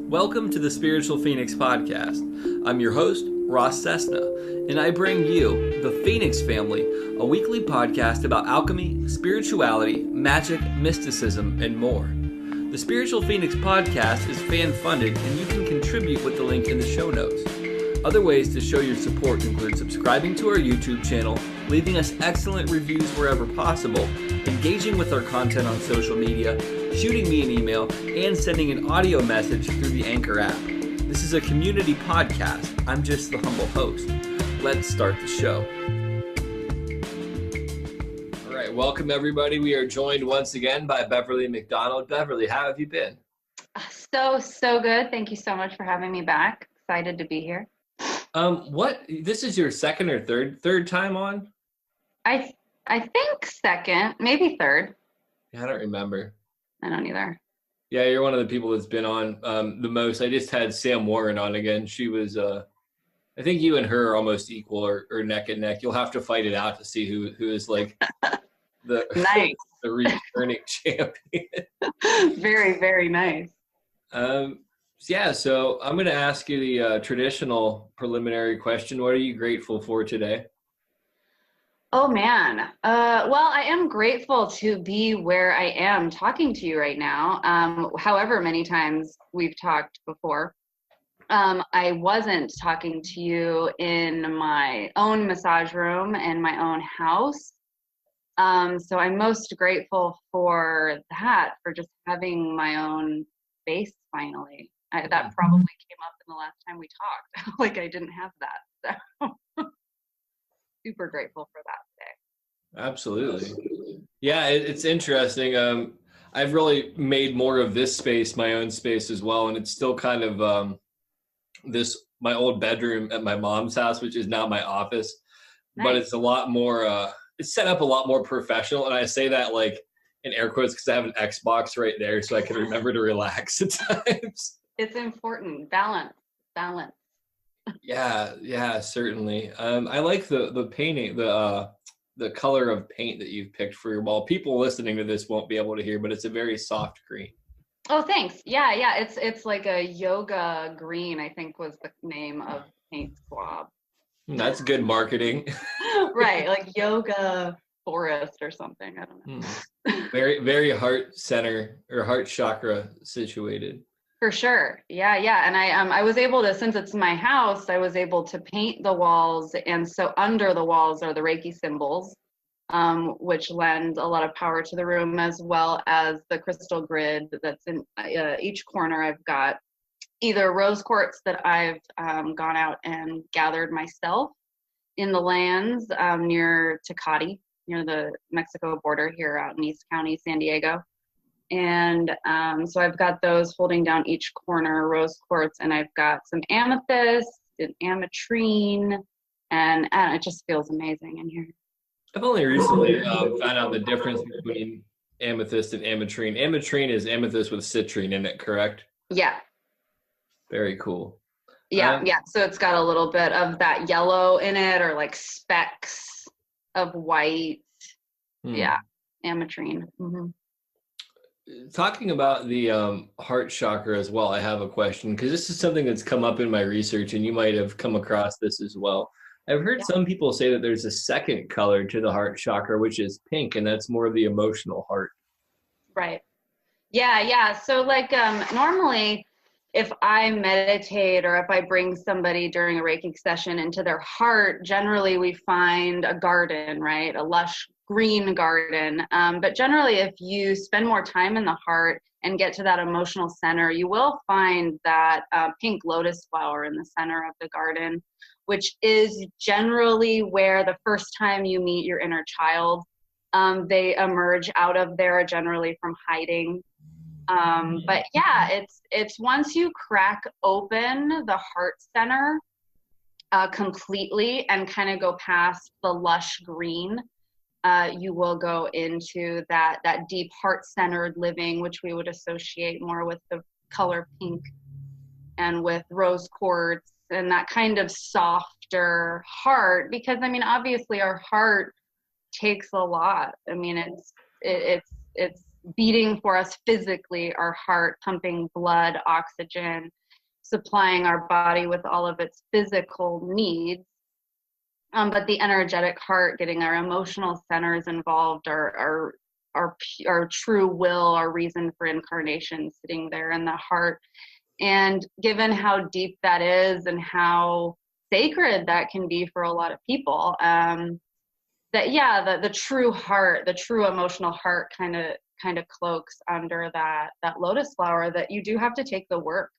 Welcome to the Spiritual Phoenix Podcast. I'm your host, Ross Cessna, and I bring you, the Phoenix Family, a weekly podcast about alchemy, spirituality, magic, mysticism, and more. The Spiritual Phoenix Podcast is fan-funded, and you can contribute with the link in the show notes. Other ways to show your support include subscribing to our YouTube channel, leaving us excellent reviews wherever possible, engaging with our content on social media, shooting me an email, and sending an audio message through the Anchor app. This is a community podcast. I'm just the humble host. Let's start the show. All right, welcome everybody. We are joined once again by Beverly McDonald. Beverly, how have you been? So good. Thank you so much for having me back. Excited to be here. This is your second or third time on? I think second, maybe third. I don't remember. I don't either. Yeah, you're one of the people that's been on the most. I just had Sam Warren on again. She was, I think you and her are almost equal or neck and neck. You'll have to fight it out to see who is like the nice. the returning champion. Very, very nice. Yeah, so I'm going to ask you the traditional preliminary question. What are you grateful for today? Oh, man. Well, I am grateful to be where I am talking to you right now. However many times we've talked before. I wasn't talking to you in my own massage room in my own house. So I'm most grateful for that, for just having my own space finally. That probably came up in the last time we talked. Like I didn't have that. So super grateful for that today. Absolutely. Yeah, it's interesting. I've really made more of this space my own space as well. And it's still kind of my old bedroom at my mom's house, which is now my office. Nice. But it's a lot more, it's set up a lot more professional. And I say that like in air quotes because I have an Xbox right there so I can remember to relax at times. It's important. Balance. Yeah, certainly. I like the painting, the color of paint that you've picked for your wall. People listening to this won't be able to hear, but it's a very soft green. Oh, thanks. Yeah. It's like a yoga green, I think was the name of paint swab. That's good marketing. Right, like yoga forest or something. I don't know. Very, very heart center or heart chakra situated. For sure. Yeah. And I was able to, since it's my house, I was able to paint the walls. And so under the walls are the Reiki symbols, which lend a lot of power to the room, as well as the crystal grid that's in each corner. I've got either rose quartz that I've gone out and gathered myself in the lands near Tecate, near the Mexico border here out in East County, San Diego. And so I've got those holding down each corner, rose quartz, and I've got some amethyst and ametrine, and it just feels amazing in here. I've only recently found out the difference between amethyst and ametrine. Ametrine is amethyst with citrine in it, correct? Yeah. Very cool. Yeah. So it's got a little bit of that yellow in it, or like specks of white. Yeah, ametrine. Mm-hmm. Talking about the heart chakra as well, I have a question because this is something that's come up in my research and you might have come across this as well. I've heard some people say that there's a second color to the heart chakra, which is pink, and that's more of the emotional heart. Right. Yeah. So like normally if I meditate or if I bring somebody during a Reiki session into their heart, generally we find a garden, right? A lush green garden. But generally, if you spend more time in the heart and get to that emotional center, you will find that pink lotus flower in the center of the garden, which is generally where the first time you meet your inner child, they emerge out of there, generally from hiding. But yeah, it's once you crack open the heart center completely and kind of go past the lush green, you will go into that deep heart-centered living, which we would associate more with the color pink and with rose quartz and that kind of softer heart. Because I mean, obviously, our heart takes a lot. I mean, it's beating for us physically, our heart pumping blood, oxygen, supplying our body with all of its physical needs. But the energetic heart, getting our emotional centers involved, our true will, our reason for incarnation sitting there in the heart. And given how deep that is and how sacred that can be for a lot of people, the true heart, the true emotional heart kind of cloaks under that lotus flower that you do have to take the work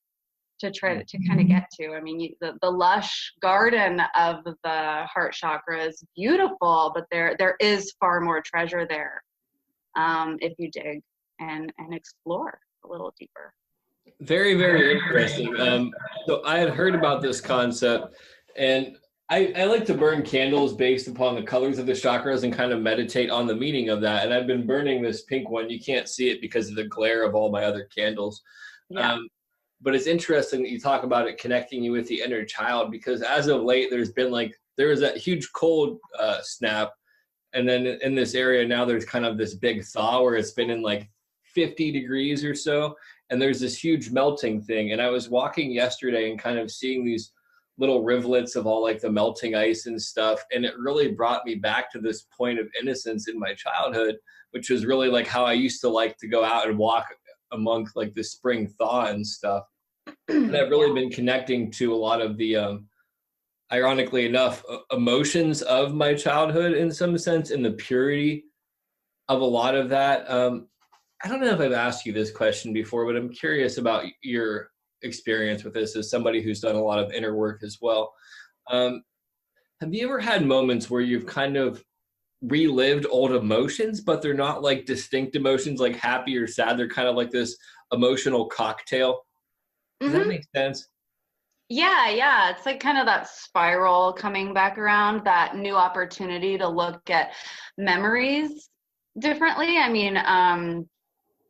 to try to kind of get to. I mean, the lush garden of the heart chakra is beautiful, but there is far more treasure there if you dig and explore a little deeper. Very, very interesting. So I had heard about this concept, and I like to burn candles based upon the colors of the chakras and kind of meditate on the meaning of that. And I've been burning this pink one. You can't see it because of the glare of all my other candles. Yeah. But it's interesting that you talk about it connecting you with the inner child, because as of late, there was that huge cold snap. And then in this area now, there's kind of this big thaw where it's been in like 50 degrees or so. And there's this huge melting thing. And I was walking yesterday and kind of seeing these little rivulets of all like the melting ice and stuff. And it really brought me back to this point of innocence in my childhood, which was really like how I used to like to go out and walk amongst like the spring thaw and stuff. And I've really been connecting to a lot of the, ironically enough, emotions of my childhood in some sense, and the purity of a lot of that. I don't know if I've asked you this question before, but I'm curious about your experience with this as somebody who's done a lot of inner work as well. Have you ever had moments where you've kind of relived old emotions, but they're not like distinct emotions like happy or sad? They're kind of like this emotional cocktail. Does that make sense? Yeah. It's like kind of that spiral coming back around, that new opportunity to look at memories differently. I mean,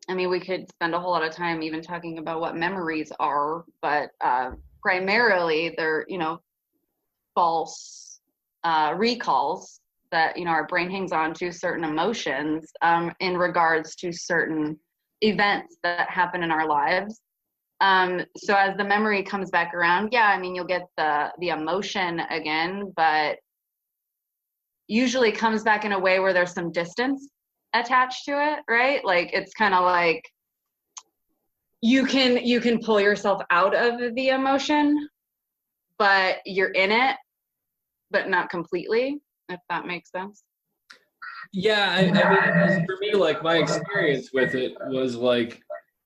we could spend a whole lot of time even talking about what memories are, but primarily they're, false recalls that, our brain hangs on to certain emotions in regards to certain events that happen in our lives. So as the memory comes back around, you'll get the emotion again, but usually comes back in a way where there's some distance attached to it, right? Like it's kind of like you can pull yourself out of the emotion, but you're in it, but not completely, if that makes sense. Yeah, I mean, for me, like my experience with it was like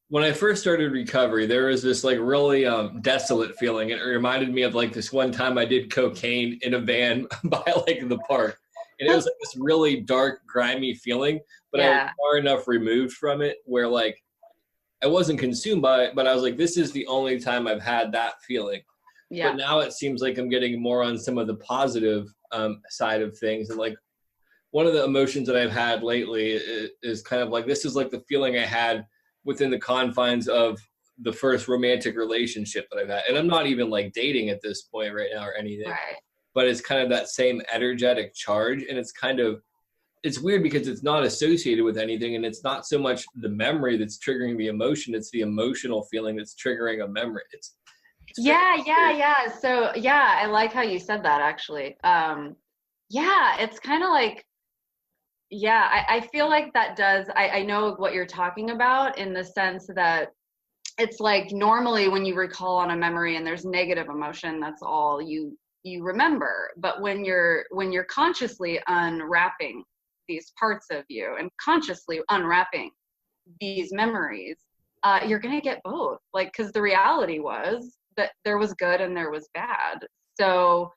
when I first started recovery, there was this like really desolate feeling. It reminded me of like this one time I did cocaine in a van by like the park. And it was like this really dark, grimy feeling, but I was far enough removed from it where like I wasn't consumed by it, but I was like, this is the only time I've had that feeling. Yeah. But now it seems like I'm getting more on some of the positive side of things. And like one of the emotions that I've had lately is kind of like, this is like the feeling I had within the confines of the first romantic relationship that I've had. And I'm not even like dating at this point right now or anything. Right. But it's kind of that same energetic charge. And it's weird because it's not associated with anything. And it's not so much the memory that's triggering the emotion. It's the emotional feeling that's triggering a memory. It's yeah. So I like how you said that actually. It's kind of like, I feel like that does, I know what you're talking about in the sense that it's like normally when you recall on a memory and there's negative emotion, that's all you remember. But when you're consciously unwrapping these parts of you and consciously unwrapping these memories, you're going to get both. Like, because the reality was that there was good and there was bad. So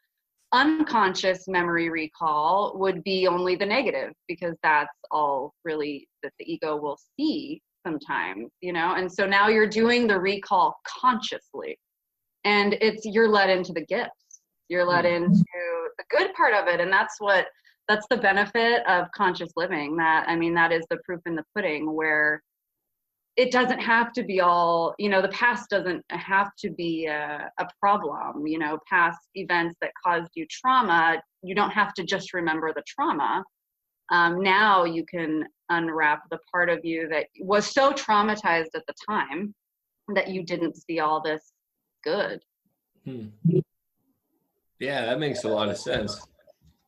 unconscious memory recall would be only the negative, because that's all really that the ego will see sometimes, and so now you're doing the recall consciously, and you're led into the gifts, you're led into the good part of it. And that's the benefit of conscious living. That is the proof in the pudding, where it doesn't have to be all, the past doesn't have to be a problem, past events that caused you trauma. You don't have to just remember the trauma. Now you can unwrap the part of you that was so traumatized at the time that you didn't see all this good. Yeah, that makes a lot of sense.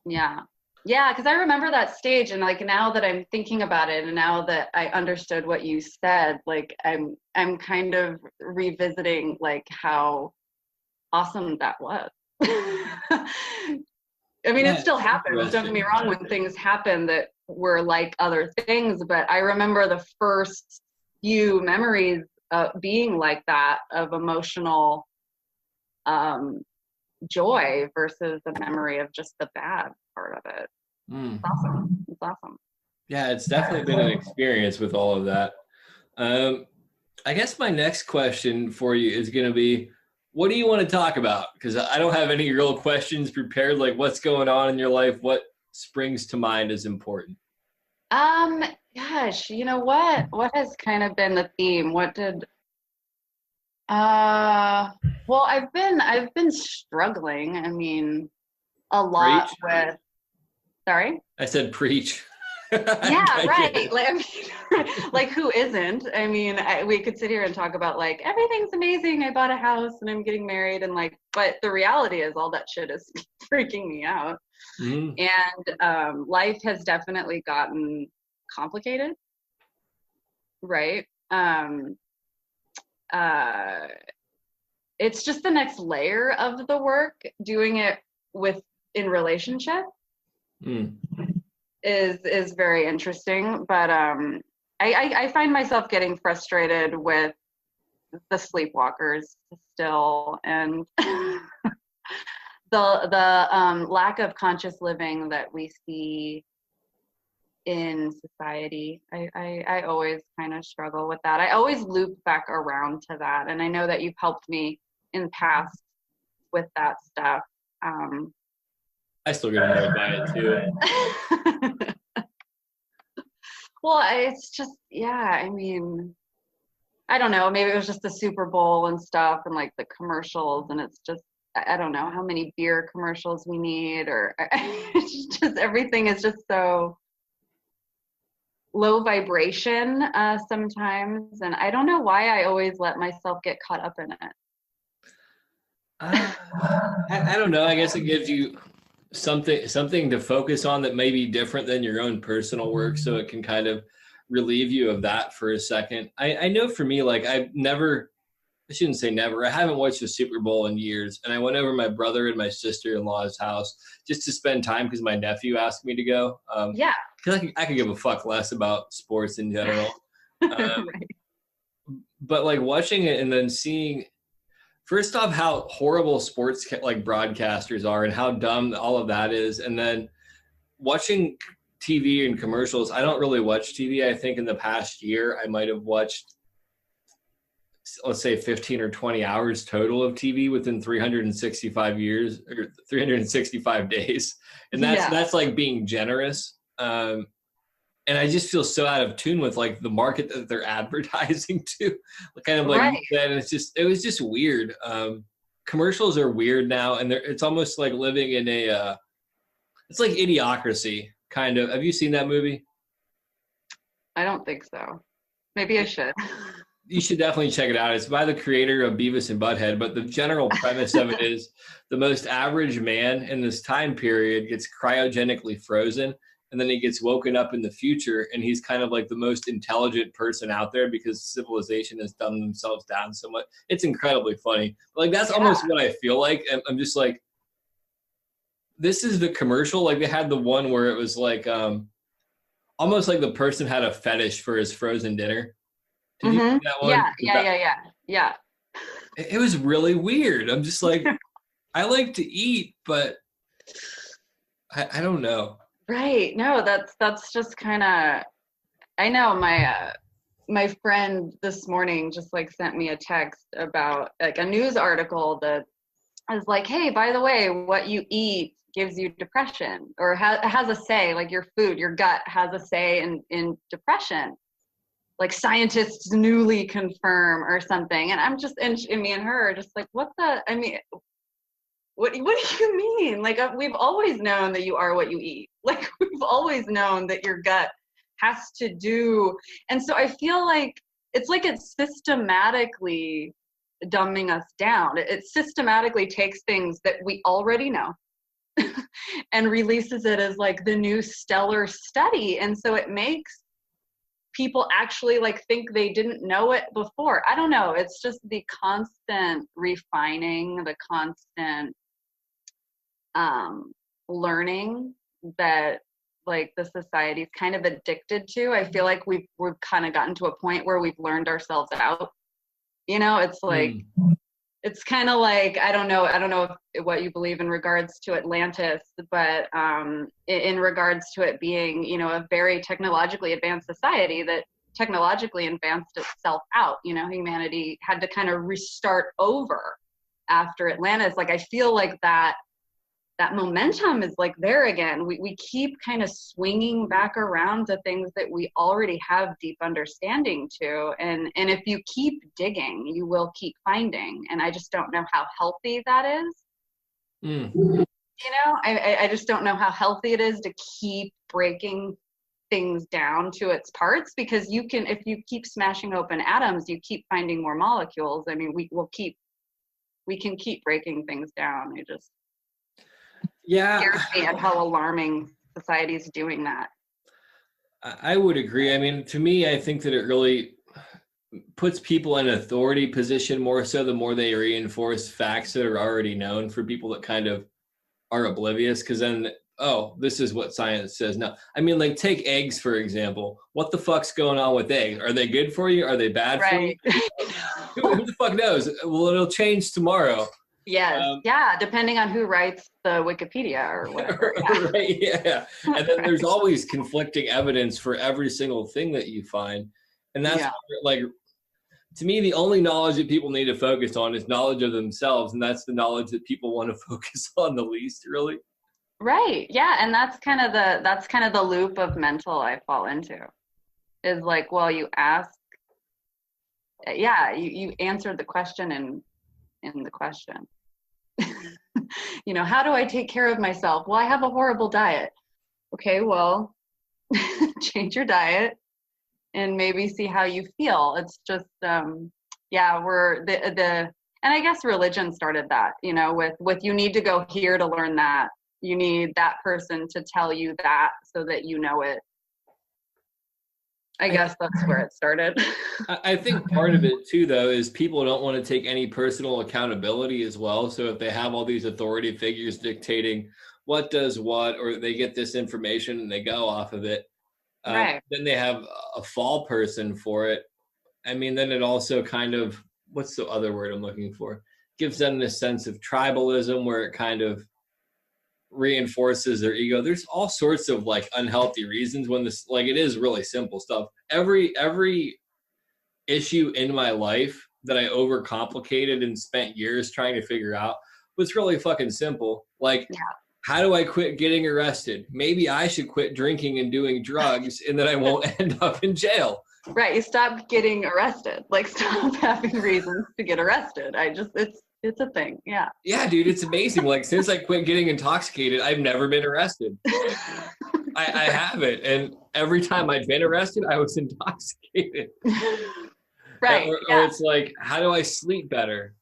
Yeah. Yeah, because I remember that stage, and like now that I'm thinking about it and now that I understood what you said, like I'm kind of revisiting like how awesome that was. I mean, Yeah, it still it's happens. Don't get me wrong, when things happen that were like other things, but I remember the first few memories being like that, of emotional joy versus the memory of just the bad part of it. It's awesome. It's awesome. Yeah, it's definitely been an experience with all of that. I guess my next question for you is going to be, what do you want to talk about? Because I don't have any real questions prepared, like what's going on in your life, what springs to mind is important. Gosh, you know what has kind of been the theme? What did well, I've been struggling. I mean, a lot Preach. with, sorry? I said preach. Yeah, I get right. it. Like, I mean, like who isn't? I mean, we could sit here and talk about like everything's amazing. I bought a house and I'm getting married, and like, but the reality is all that shit is freaking me out. And life has definitely gotten complicated, right? Uh, it's just the next layer of the work. Doing it with in relationship is very interesting, but I find myself getting frustrated with the sleepwalkers still, and the lack of conscious living that we see in society. I always kind of struggle with that. I always loop back around to that, and I know that you've helped me in the past with that stuff. I still get annoyed by it too. Well, it's just, yeah, I mean, I don't know, maybe it was just the Super Bowl and stuff and like the commercials, and it's just, I don't know how many beer commercials we need, or it's just everything is just so low vibration sometimes, and I don't know why I always let myself get caught up in it. I don't know. I guess it gives you something to focus on that may be different than your own personal work, so it can kind of relieve you of that for a second. I know for me, like I shouldn't say never, I haven't watched the Super Bowl in years, and I went over my brother and my sister-in-law's house just to spend time because my nephew asked me to go. Yeah. Because I could give a fuck less about sports in general. Right. But like watching it and then seeing, first off, how horrible sports like broadcasters are and how dumb all of that is, and then watching TV and commercials. I don't really watch TV. I think in the past year I might have watched, let's say, 15 or 20 hours total of TV within 365 years or 365 days, and that's like being generous. And I just feel so out of tune with like the market that they're advertising to, kind of like Right. you said. And it was just weird. Commercials are weird now, and it's almost like living in it's like Idiocracy, kind of. Have you seen that movie? I don't think so. Maybe I should. You should definitely check it out. It's by the creator of Beavis and Butthead, but the general premise of it is the most average man in this time period gets cryogenically frozen, and then he gets woken up in the future, and he's kind of like the most intelligent person out there because civilization has dumbed themselves down so much. It's incredibly funny. Like, that's almost what I feel like. I'm just like, this is the commercial. Like, they had the one where it was like almost like the person had a fetish for his frozen dinner. Did you see that one? Yeah. It was really weird. I'm just like, I like to eat, but I don't know. Right. No, that's just kind of, I know my friend this morning just like sent me a text about like a news article that is like, hey, by the way, what you eat gives you depression, or has a say, like your food, your gut has a say in depression. Like scientists newly confirm or something. And I'm just, and me and her are just like, what the, I mean, what do you mean? Like, we've always known that you are what you eat. Like, we've always known that your gut has to do. And so I feel like it's systematically dumbing us down. It systematically takes things that we already know and releases it as like the new stellar study. And so it makes people actually like think they didn't know it before. I don't know. It's just the constant refining, the constant learning that like the society's kind of addicted to. I feel like we've kind of gotten to a point where we've learned ourselves out. You know, it's like, it's kind of like, I don't know what you believe in regards to Atlantis, but in regards to it being, you know, a very technologically advanced society that technologically advanced itself out. You know, humanity had to kind of restart over after Atlantis. Like, I feel like that momentum is like there again. We keep kind of swinging back around to things that we already have deep understanding to. And if you keep digging, you will keep finding. And I just don't know how healthy that is. You know, I just don't know how healthy it is to keep breaking things down to its parts, because you can, if you keep smashing open atoms, you keep finding more molecules. I mean, we can keep breaking things down. Scares me at how alarming society is doing that. I would agree. I mean, to me, I think that it really puts people in an authority position more so the more they reinforce facts that are already known for people that kind of are oblivious, because then, oh, this is what science says. No, I mean, like, take eggs, for example. What the fuck's going on with eggs? Are they good for you? Are they bad for you? Who the fuck knows? Well, it'll change tomorrow. Yes. Yeah. Depending on who writes the Wikipedia or whatever. Yeah. Right. Yeah. And then there's always conflicting evidence for every single thing that you find. And that's like, to me, the only knowledge that people need to focus on is knowledge of themselves. And that's the knowledge that people want to focus on the least, really. Right. Yeah. And that's kind of the loop of mental I fall into, is like, well, you ask, you answered the question in the question. You know, how do I take care of myself? Well, I have a horrible diet. Okay, well, change your diet and maybe see how you feel. It's just, we're and I guess religion started that, you know, with you need to go here to learn that. You need that person to tell you that so that you know it. I guess that's where it started. I think part of it too, though, is people don't want to take any personal accountability as well. So if they have all these authority figures dictating what does what, or they get this information and they go off of it, right. Then they have a fall person for it. I mean, then it also kind of, what's the other word I'm looking for? Gives them this sense of tribalism where it kind of reinforces their ego. There's all sorts of like unhealthy reasons when this, like, it is really simple stuff. Every issue in my life that I overcomplicated and spent years trying to figure out was really fucking simple. Like, how do I quit getting arrested? Maybe I should quit drinking and doing drugs and then I won't end up in jail. Right. You stop getting arrested. Like, stop having reasons to get arrested. It's a thing. Yeah. Yeah, dude, it's amazing. Like, since I quit getting intoxicated, I've never been arrested. I haven't. And every time I've been arrested, I was intoxicated. Right. Or it's like, how do I sleep better?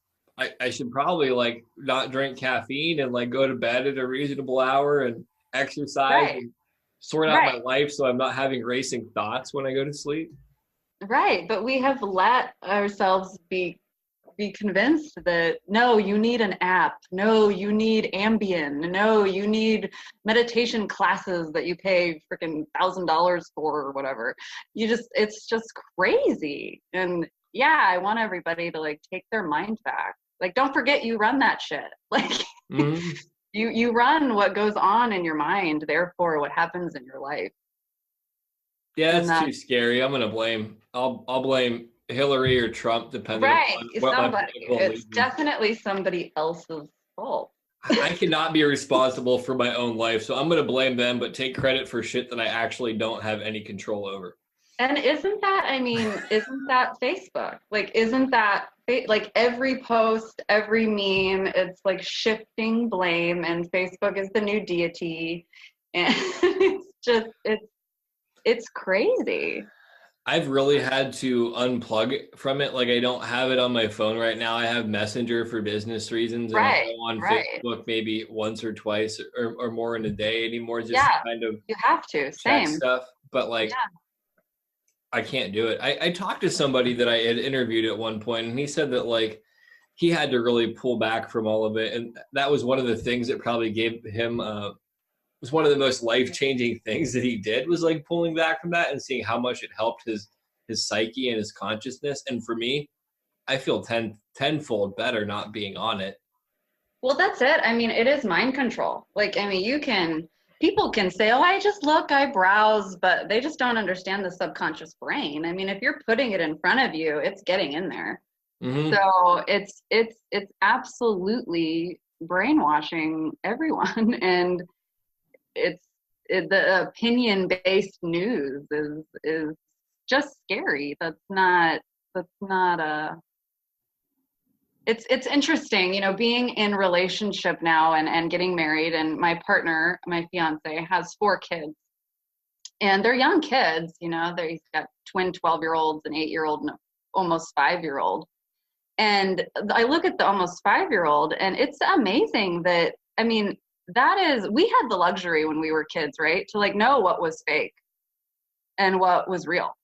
I should probably like not drink caffeine and like go to bed at a reasonable hour and exercise and sort out my life so I'm not having racing thoughts when I go to sleep. Right. But we have let ourselves be convinced that, no, you need an app. No, you need Ambien. No, you need meditation classes that you pay freaking $1,000 for or whatever. It's just crazy. And yeah, I want everybody to like take their mind back. Like, don't forget you run that shit. Like, you run what goes on in your mind, therefore what happens in your life. Yeah, that's too scary. I'm gonna blame. I'll blame Hillary or Trump, depending on what somebody. It's definitely somebody else's fault. I cannot be responsible for my own life, so I'm gonna blame them, but take credit for shit that I actually don't have any control over. And isn't that Facebook? Like, isn't that like every post, every meme, it's like shifting blame, and Facebook is the new deity, and it's crazy. I've really had to unplug from it. Like I don't have it on my phone right now. I have Messenger for business reasons, and I'll Right, go on right. Facebook maybe once or twice or more in a day anymore, just to Yeah, kind of you have to. check Same. stuff. But like Yeah. I can't do it. I talked to somebody that I had interviewed at one point, and he said that like he had to really pull back from all of it, and that was one of the things that probably gave him was one of the most life changing things that he did, was like pulling back from that and seeing how much it helped his psyche and his consciousness. And for me, I feel tenfold better not being on it. Well, that's it. I mean, it is mind control. Like, I mean, people can say, oh, I just look, I browse, but they just don't understand the subconscious brain. I mean, if you're putting it in front of you, it's getting in there. Mm-hmm. So it's absolutely brainwashing everyone. And the opinion-based news is just scary. That's not a it's interesting, being in relationship now and getting married, and my partner, my fiance, has 4 kids, and they're young kids. He's got twin 12-year-olds, an 8-year-old, and almost 5-year-old. And I look at the almost 5-year-old, and it's amazing that, I mean, we had the luxury when we were kids, right, to like know what was fake and what was real.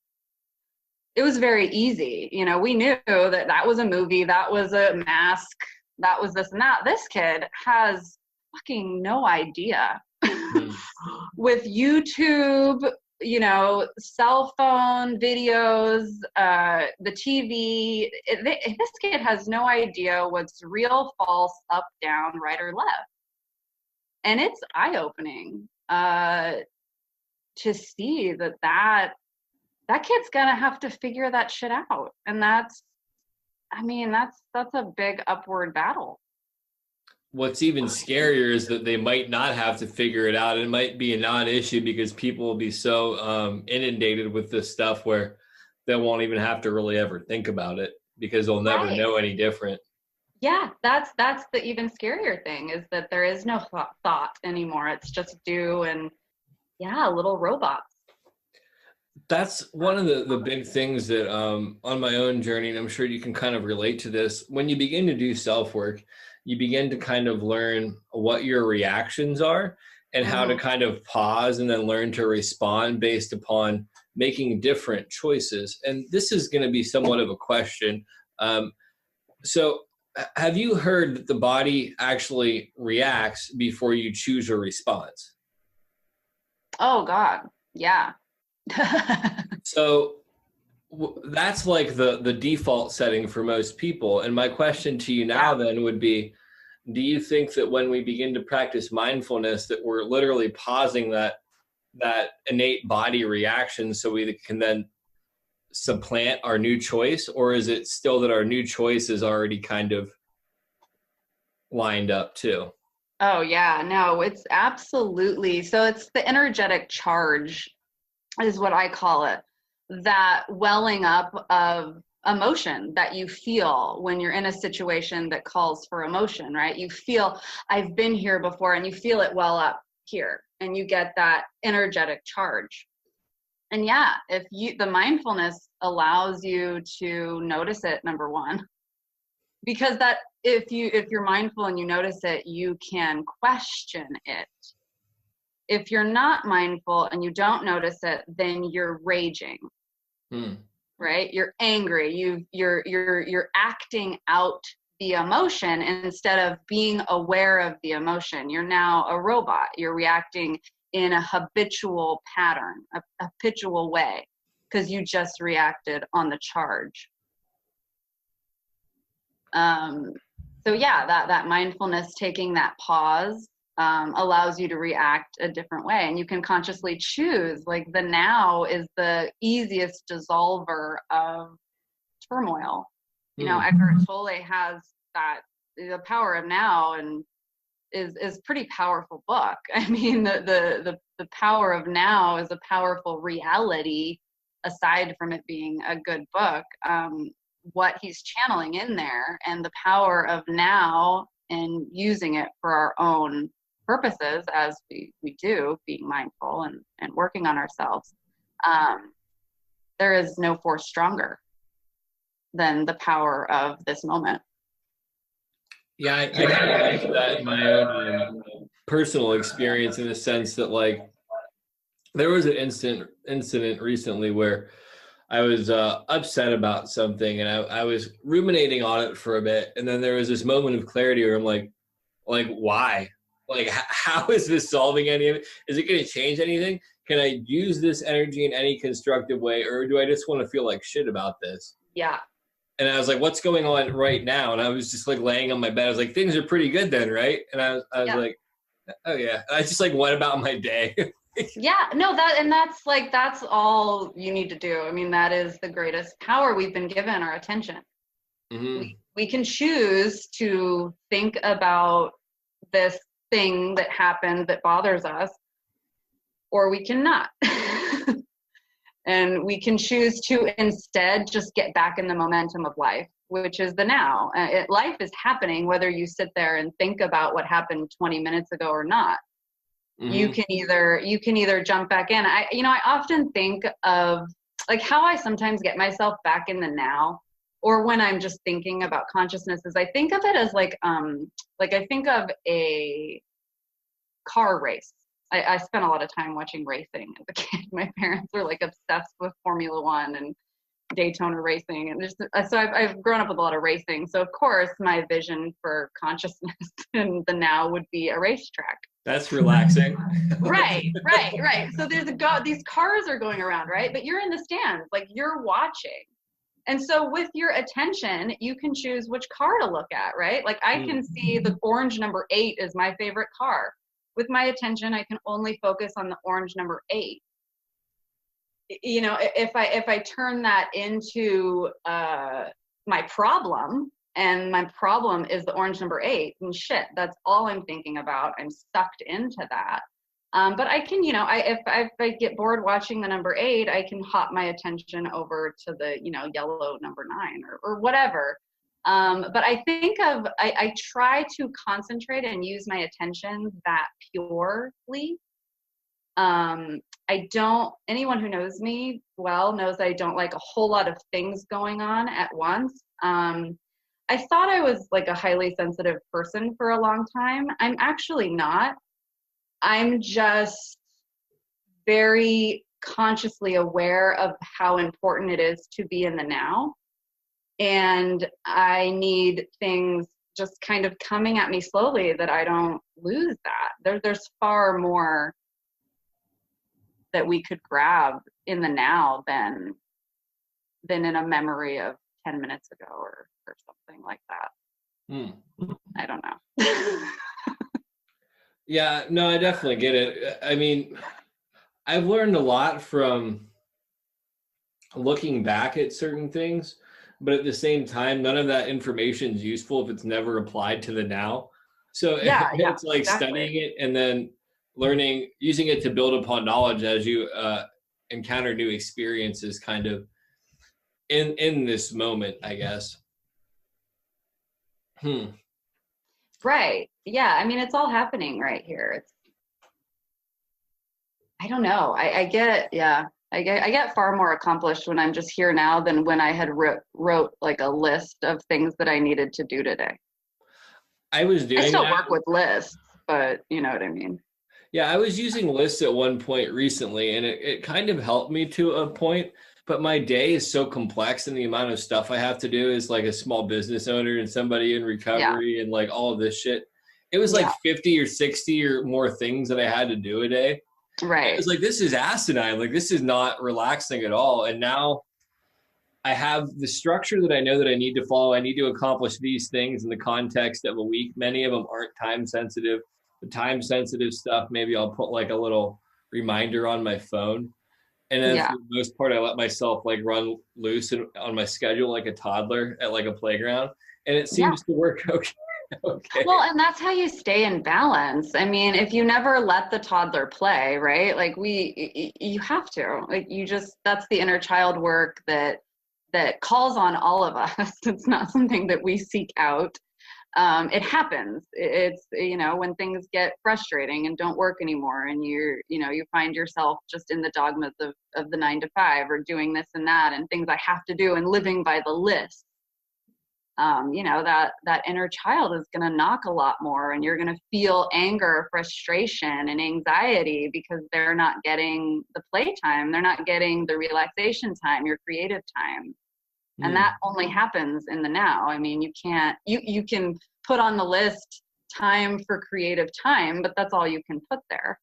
It was very easy. We knew that was a movie, that was a mask, that was this and that. This kid has fucking no idea. Mm. With YouTube, cell phone videos, the TV, this kid has no idea what's real, false, up, down, right, or left. And it's eye-opening to see that kid's gonna have to figure that shit out. And that's a big upward battle. What's even scarier is that they might not have to figure it out. It might be a non-issue because people will be so inundated with this stuff where they won't even have to really ever think about it because they'll never Right. know any different. Yeah, that's the even scarier thing, is that there is no thought anymore. It's just do, and yeah, little robots. That's one of the big things that on my own journey, and I'm sure you can kind of relate to this, when you begin to do self work, you begin to kind of learn what your reactions are and how to Mm-hmm. kind of pause and then learn to respond based upon making different choices. And this is going to be somewhat of a question. So, have you heard that the body actually reacts before you choose a response? Oh God, yeah. So, that's like the default setting for most people. And my question to you now Yeah. then would be, do you think that when we begin to practice mindfulness that we're literally pausing that innate body reaction so we can then supplant our new choice, or is it still that our new choice is already kind of lined up too? Oh yeah, no, it's absolutely. So it's the energetic charge is what I call it. That welling up of emotion that you feel when you're in a situation that calls for emotion, right? You feel, I've been here before, and you feel it well up here, and you get that energetic charge. And yeah, the mindfulness allows you to notice it, number one, because that if you're mindful and you notice it, you can question it. If you're not mindful and you don't notice it, then you're raging. Hmm. Right? You're angry. You're acting out the emotion instead of being aware of the emotion. You're now a robot. You're reacting in a habitual pattern, a habitual way, because you just reacted on the charge. So yeah, that mindfulness, taking that pause, allows you to react a different way, and you can consciously choose. Like, the now is the easiest dissolver of turmoil. Eckhart Tolle has that, The Power of Now, and is pretty powerful book. I mean, the Power of Now is a powerful reality, aside from it being a good book. What he's channeling in there, and the power of now, and using it for our own purposes, as we do, being mindful and working on ourselves. there is no force stronger than the power of this moment. Yeah, I can relate to that in my own personal experience, in the sense that, like, there was an incident recently where I was upset about something, and I was ruminating on it for a bit, and then there was this moment of clarity where I'm like, why? Like, how is this solving any of it? Is it going to change anything? Can I use this energy in any constructive way, or do I just want to feel like shit about this? Yeah. And I was like, what's going on right now? And I was just like laying on my bed. I was like, things are pretty good then, right? And I was like, oh yeah. I just like went about my day. Yeah, no, that's all you need to do. I mean, that is the greatest power we've been given, our attention. Mm-hmm. We can choose to think about this thing that happened that bothers us, or we cannot. And we can choose to instead just get back in the momentum of life, which is the now. Life is happening whether you sit there and think about what happened 20 minutes ago or not. Mm-hmm. You can either jump back in. I often think of like how I sometimes get myself back in the now, or when I'm just thinking about consciousness, is I think of it as like I think of a car race. I spent a lot of time watching racing as a kid. My parents were like obsessed with Formula One and Daytona racing, and so I've grown up with a lot of racing. So of course my vision for consciousness in the now would be a racetrack. That's relaxing. Right. So these cars are going around, right? But you're in the stands, like you're watching. And so with your attention, you can choose which car to look at, right? Like I can see the orange number 8 is my favorite car. With my attention, I can only focus on the orange number 8. You know, if I turn that into my problem, and my problem is the orange number 8, and shit, that's all I'm thinking about. I'm sucked into that. But I can, if I get bored watching the number 8, I can hop my attention over to the, yellow number 9 or whatever. But I think I try to concentrate and use my attention that purely. Anyone who knows me well knows I don't like a whole lot of things going on at once. I thought I was like a highly sensitive person for a long time. I'm actually not. I'm just very consciously aware of how important it is to be in the now. And I need things just kind of coming at me slowly that I don't lose that. There's far more that we could grab in the now than in a memory of 10 minutes ago or something like that. I don't know. Yeah, no, I definitely get it. I mean, I've learned a lot from looking back at certain things, but at the same time, none of that information is useful if it's never applied to the now. So it's like exactly. Studying it and then learning, using it to build upon knowledge as you encounter new experiences, kind of in this moment, I guess. Right. Yeah. I mean, it's all happening right here. I don't know. I get far more accomplished when I'm just here now than when I had wrote like a list of things that I needed to do today. I still work with lists, but you know what I mean? Yeah. I was using lists at one point recently, and it kind of helped me to a point, but my day is so complex, and the amount of stuff I have to do is like a small business owner and somebody in recovery and like all of this shit. It was like 50 or 60 or more things that I had to do a day. Right. It was like, this is asinine. Like, this is not relaxing at all. And now I have the structure that I know that I need to follow. I need to accomplish these things in the context of a week. Many of them aren't time sensitive. The time sensitive stuff, maybe I'll put like a little reminder on my phone. And then for the most part, I let myself like run loose on my schedule like a toddler at like a playground. And it seems to work okay. Well, and that's how you stay in balance. I mean, if you never let the toddler play, right? Like you have to, like that's the inner child work that calls on all of us. It's not something that we seek out. It happens. It's, when things get frustrating and don't work anymore, and you find yourself just in the dogmas of the 9 to 5, or doing this and that and things I have to do and living by the list. That inner child is going to knock a lot more, and you're going to feel anger, frustration, and anxiety because they're not getting the playtime. They're not getting the relaxation time, your creative time. And that only happens in the now. I mean, you can put on the list time for creative time, but that's all you can put there.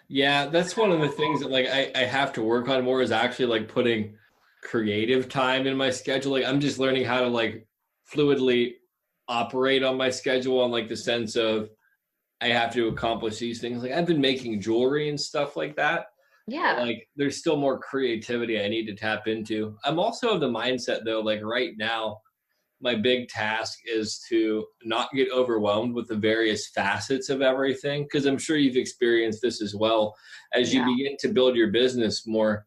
Yeah, that's one of the things that like I have to work on more, is actually like putting creative time in my schedule. Like I'm just learning how to like fluidly operate on my schedule, on like the sense of I have to accomplish these things. Like I've been making jewelry and stuff like that. Yeah. Like there's still more creativity I need to tap into. I'm also of the mindset though, like right now, my big task is to not get overwhelmed with the various facets of everything. Because I'm sure you've experienced this as well. As you begin to build your business more,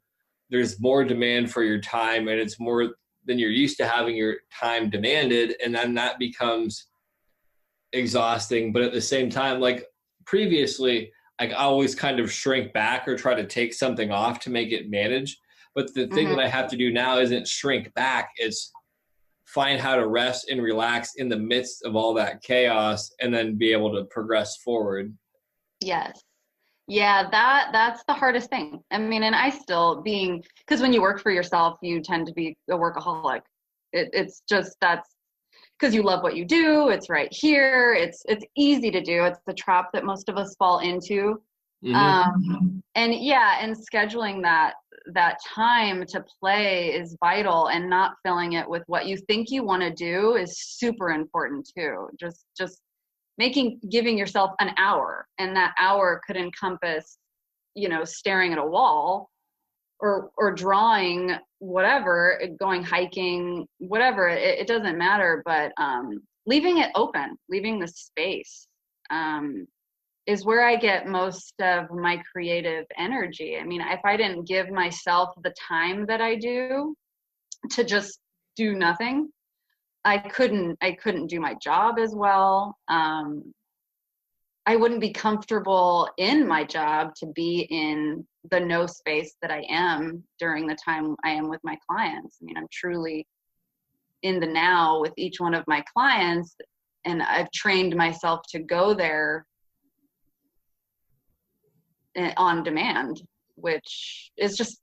there's more demand for your time, and it's more than you're used to having your time demanded. And then that becomes exhausting. But at the same time, like previously, I always kind of shrink back or try to take something off to make it manage. But the thing that I have to do now isn't shrink back. It's find how to rest and relax in the midst of all that chaos, and then be able to progress forward. Yes. Yeah, that's the hardest thing. I mean, and I still because when you work for yourself, you tend to be a workaholic. It's just, that's because you love what you do. It's right here. It's easy to do. It's the trap that most of us fall into. And scheduling that time to play is vital, and not filling it with what you think you want to do is super important too. Just giving yourself an hour, and that hour could encompass, staring at a wall or drawing, whatever, going hiking, whatever, it doesn't matter, but leaving it open, leaving the space is where I get most of my creative energy. I mean, if I didn't give myself the time that I do to just do nothing, I couldn't do my job as well. I wouldn't be comfortable in my job to be in the no space that I am during the time I am with my clients. I mean, I'm truly in the now with each one of my clients, and I've trained myself to go there on demand, which is just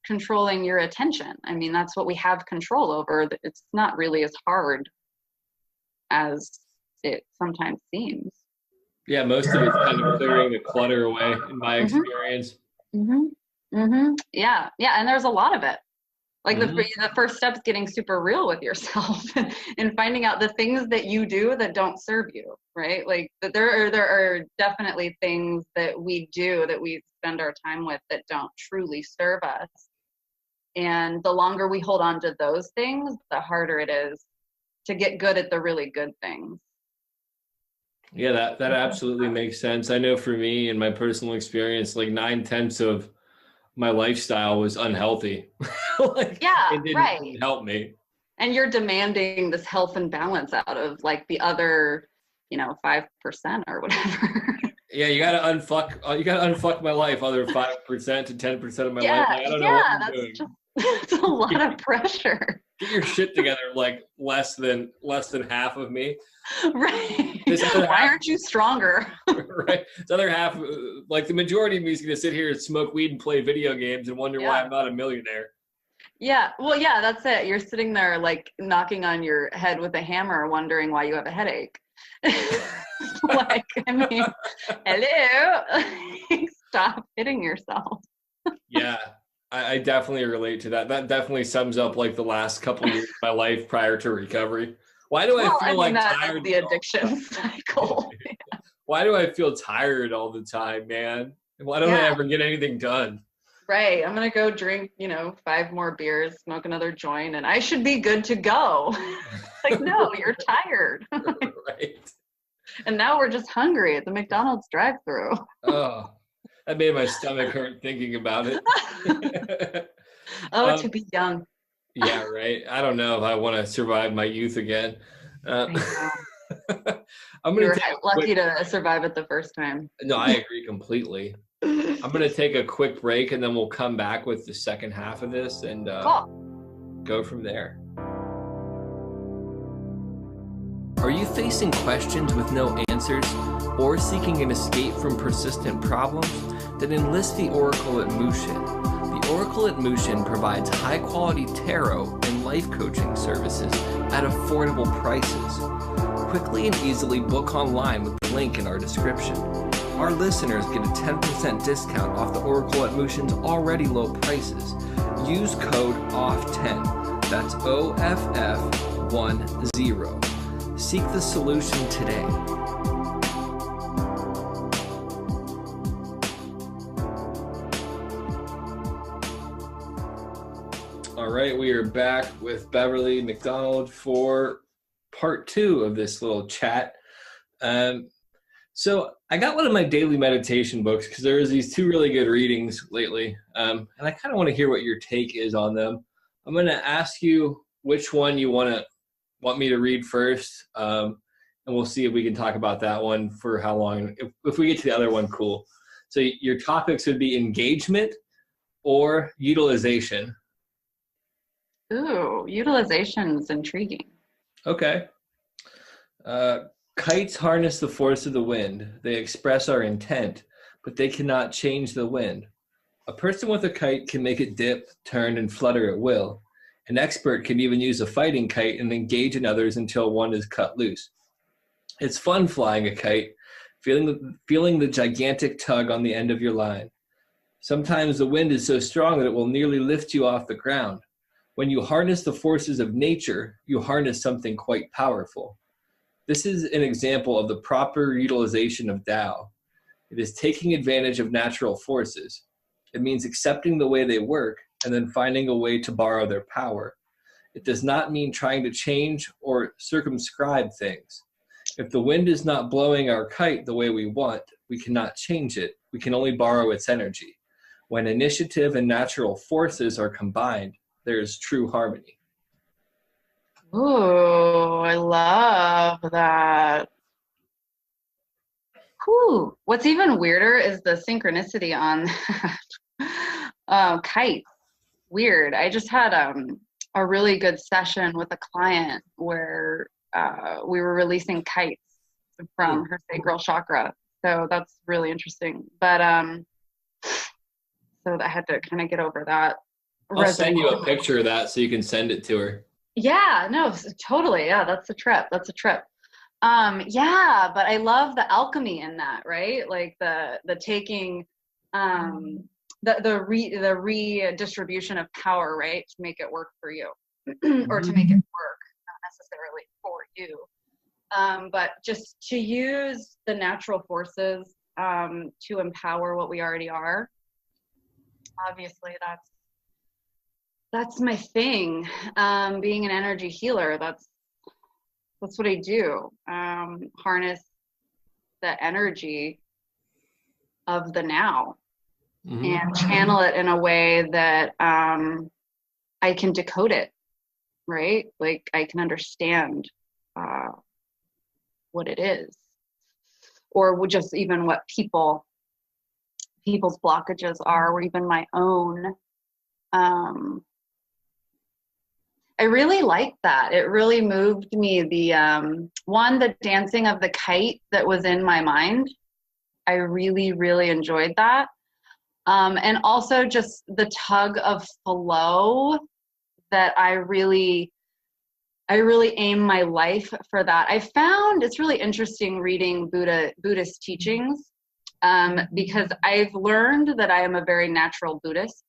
controlling your attention. I mean, that's what we have control over. It's not really as hard as it sometimes seems. Yeah, most of it's kind of clearing the clutter away, in my experience. Yeah, and there's a lot of it. Like the first step is getting super real with yourself and finding out the things that you do that don't serve you, right? Like there are definitely things that we do that we spend our time with that don't truly serve us. And the longer we hold on to those things, the harder it is to get good at the really good things. Yeah, that absolutely makes sense. I know for me, in my personal experience, like 9/10 of my lifestyle was unhealthy. It didn't help me. And you're demanding this health and balance out of like the other, 5% or whatever. Yeah, you gotta unfuck my life, other 5% to 10% of my life. Like, I don't know what I'm doing. It's a lot of pressure. Get your shit together, like less than half of me. Right. Why aren't you stronger? Right. This other half, like the majority of me is going to sit here and smoke weed and play video games and wonder why I'm not a millionaire. Yeah. Well, yeah, that's it. You're sitting there like knocking on your head with a hammer, wondering why you have a headache. Like, I mean, hello. Stop hitting yourself. Yeah. I definitely relate to that. That definitely sums up like the last couple of years of my life prior to recovery. Why do I feel like tired? The addiction cycle. Yeah. Why do I feel tired all the time, man? Why don't I ever get anything done? Right. I'm going to go drink, 5 more beers, smoke another joint, and I should be good to go. Like, no, you're tired. Right. And now we're just hungry at the McDonald's drive-thru. Oh, that made my stomach hurt thinking about it. To be young. Yeah, right. I don't know if I want to survive my youth again. I Uh, know. I'm You going to were take a quick, lucky to survive it the first time. no, I agree completely. I'm going to take a quick break and then we'll come back with the second half of this and Cool. go from there. Are you facing questions with no answers or seeking an escape from persistent problems? Then enlist the Oracle at Mushin. The Oracle at Mushin provides high-quality tarot and life coaching services at affordable prices. Quickly and easily book online with the link in our description. Our listeners get a 10% discount off the Oracle at Mushin's already low prices. Use code OFF10. That's OFF10. Seek the solution today. All right, we are back with Beverly McDonald for part 2 of this little chat. So I got one of my daily meditation books because there was these 2 really good readings lately, and I kind of want to hear what your take is on them. I'm going to ask you which one you want me to read first, and we'll see if we can talk about that one for how long. If we get to the other one, cool. So your topics would be engagement or utilization. Ooh, utilization is intriguing. Okay. Kites harness the force of the wind. They express our intent, but they cannot change the wind. A person with a kite can make it dip, turn, and flutter at will. An expert can even use a fighting kite and engage in others until one is cut loose. It's fun flying a kite, feeling the gigantic tug on the end of your line. Sometimes the wind is so strong that it will nearly lift you off the ground. When you harness the forces of nature, you harness something quite powerful. This is an example of the proper utilization of Tao. It is taking advantage of natural forces. It means accepting the way they work and then finding a way to borrow their power. It does not mean trying to change or circumscribe things. If the wind is not blowing our kite the way we want, we cannot change it. We can only borrow its energy. When initiative and natural forces are combined, there is true harmony. Ooh, I love that. Whew. What's even weirder is the synchronicity on kites. Weird. I just had a really good session with a client where we were releasing kites from her sacral chakra. So that's really interesting. But so I had to kind of get over that. I'll send you a picture of that so you can send it to her. Yeah, no, totally. Yeah, that's a trip. That's a trip. Yeah, but I love the alchemy in that, right? Like the taking the redistribution of power, right? To make it work for you. Or to make it work, not necessarily for you. But just to use the natural forces to empower what we already are. Obviously that's my thing. Being an energy healer, that's what I do. Harness the energy of the now and channel it in a way that I can decode it, right? Like I can understand what it is, or just even what people's blockages are, or even my own. I really liked that. It really moved me. The dancing of the kite that was in my mind. I really, really enjoyed that. And also just the tug of flow that I really aim my life for that. I found it's really interesting reading Buddhist teachings because I've learned that I am a very natural Buddhist.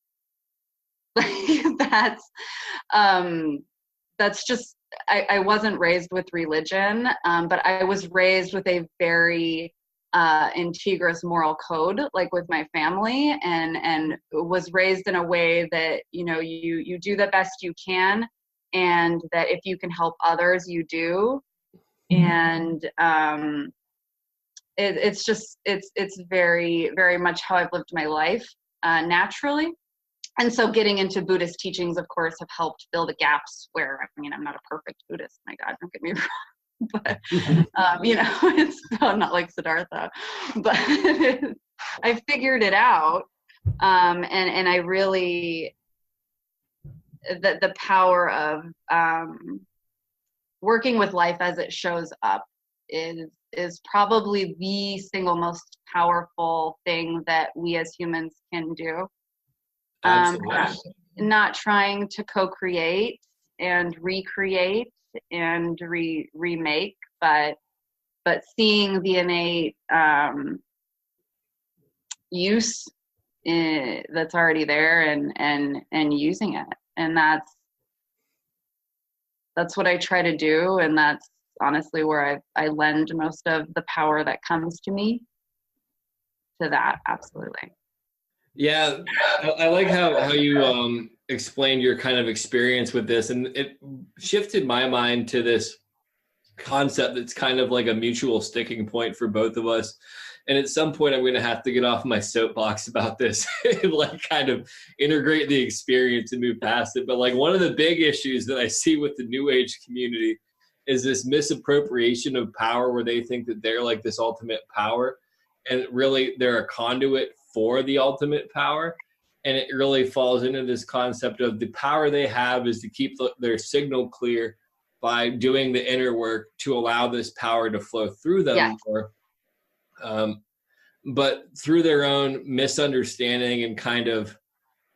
That's just I wasn't raised with religion, but I was raised with a very integrous moral code, like with my family, and was raised in a way that you do the best you can, and that if you can help others, you do. And it's very, very much how I've lived my life naturally. And so getting into Buddhist teachings, of course, have helped fill the gaps where, I mean, I'm not a perfect Buddhist, my God, don't get me wrong, but, you know, I'm not like Siddhartha, but I figured it out. And I really, the power of working with life as it shows up is probably the single most powerful thing that we as humans can do. Not trying to co-create and recreate and remake, but seeing the innate use that's already there and using it. And that's what I try to do, and that's honestly where I lend most of the power that comes to me to that. Absolutely. Yeah, I like how you explained your kind of experience with this, and it shifted my mind to this concept that's kind of like a mutual sticking point for both of us. And at some point, I'm going to have to get off my soapbox about this and like kind of integrate the experience and move past it. But like one of the big issues that I see with the New Age community is this misappropriation of power, where they think that they're like this ultimate power, and really they're a conduit for the ultimate power. And it really falls into this concept of the power they have is to keep their signal clear by doing the inner work to allow this power to flow through them. Yes. More. But through their own misunderstanding and kind of,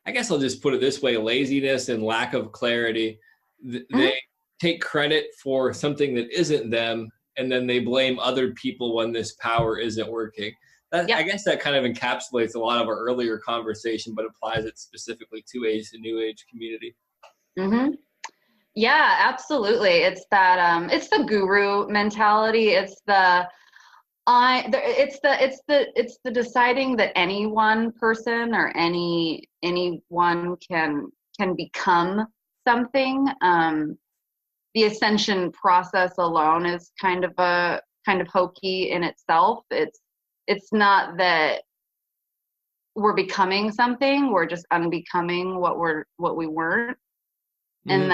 I guess I'll just put it this way, laziness and lack of clarity, they take credit for something that isn't them, and then they blame other people when this power isn't working. I guess that kind of encapsulates a lot of our earlier conversation, but applies it specifically to the New Age community. Mm-hmm. Yeah, absolutely. It's that it's the guru mentality. It's the deciding that any one person or anyone can become something. The ascension process alone is kind of hokey in itself. It's not that we're becoming something, we're just unbecoming what we weren't. And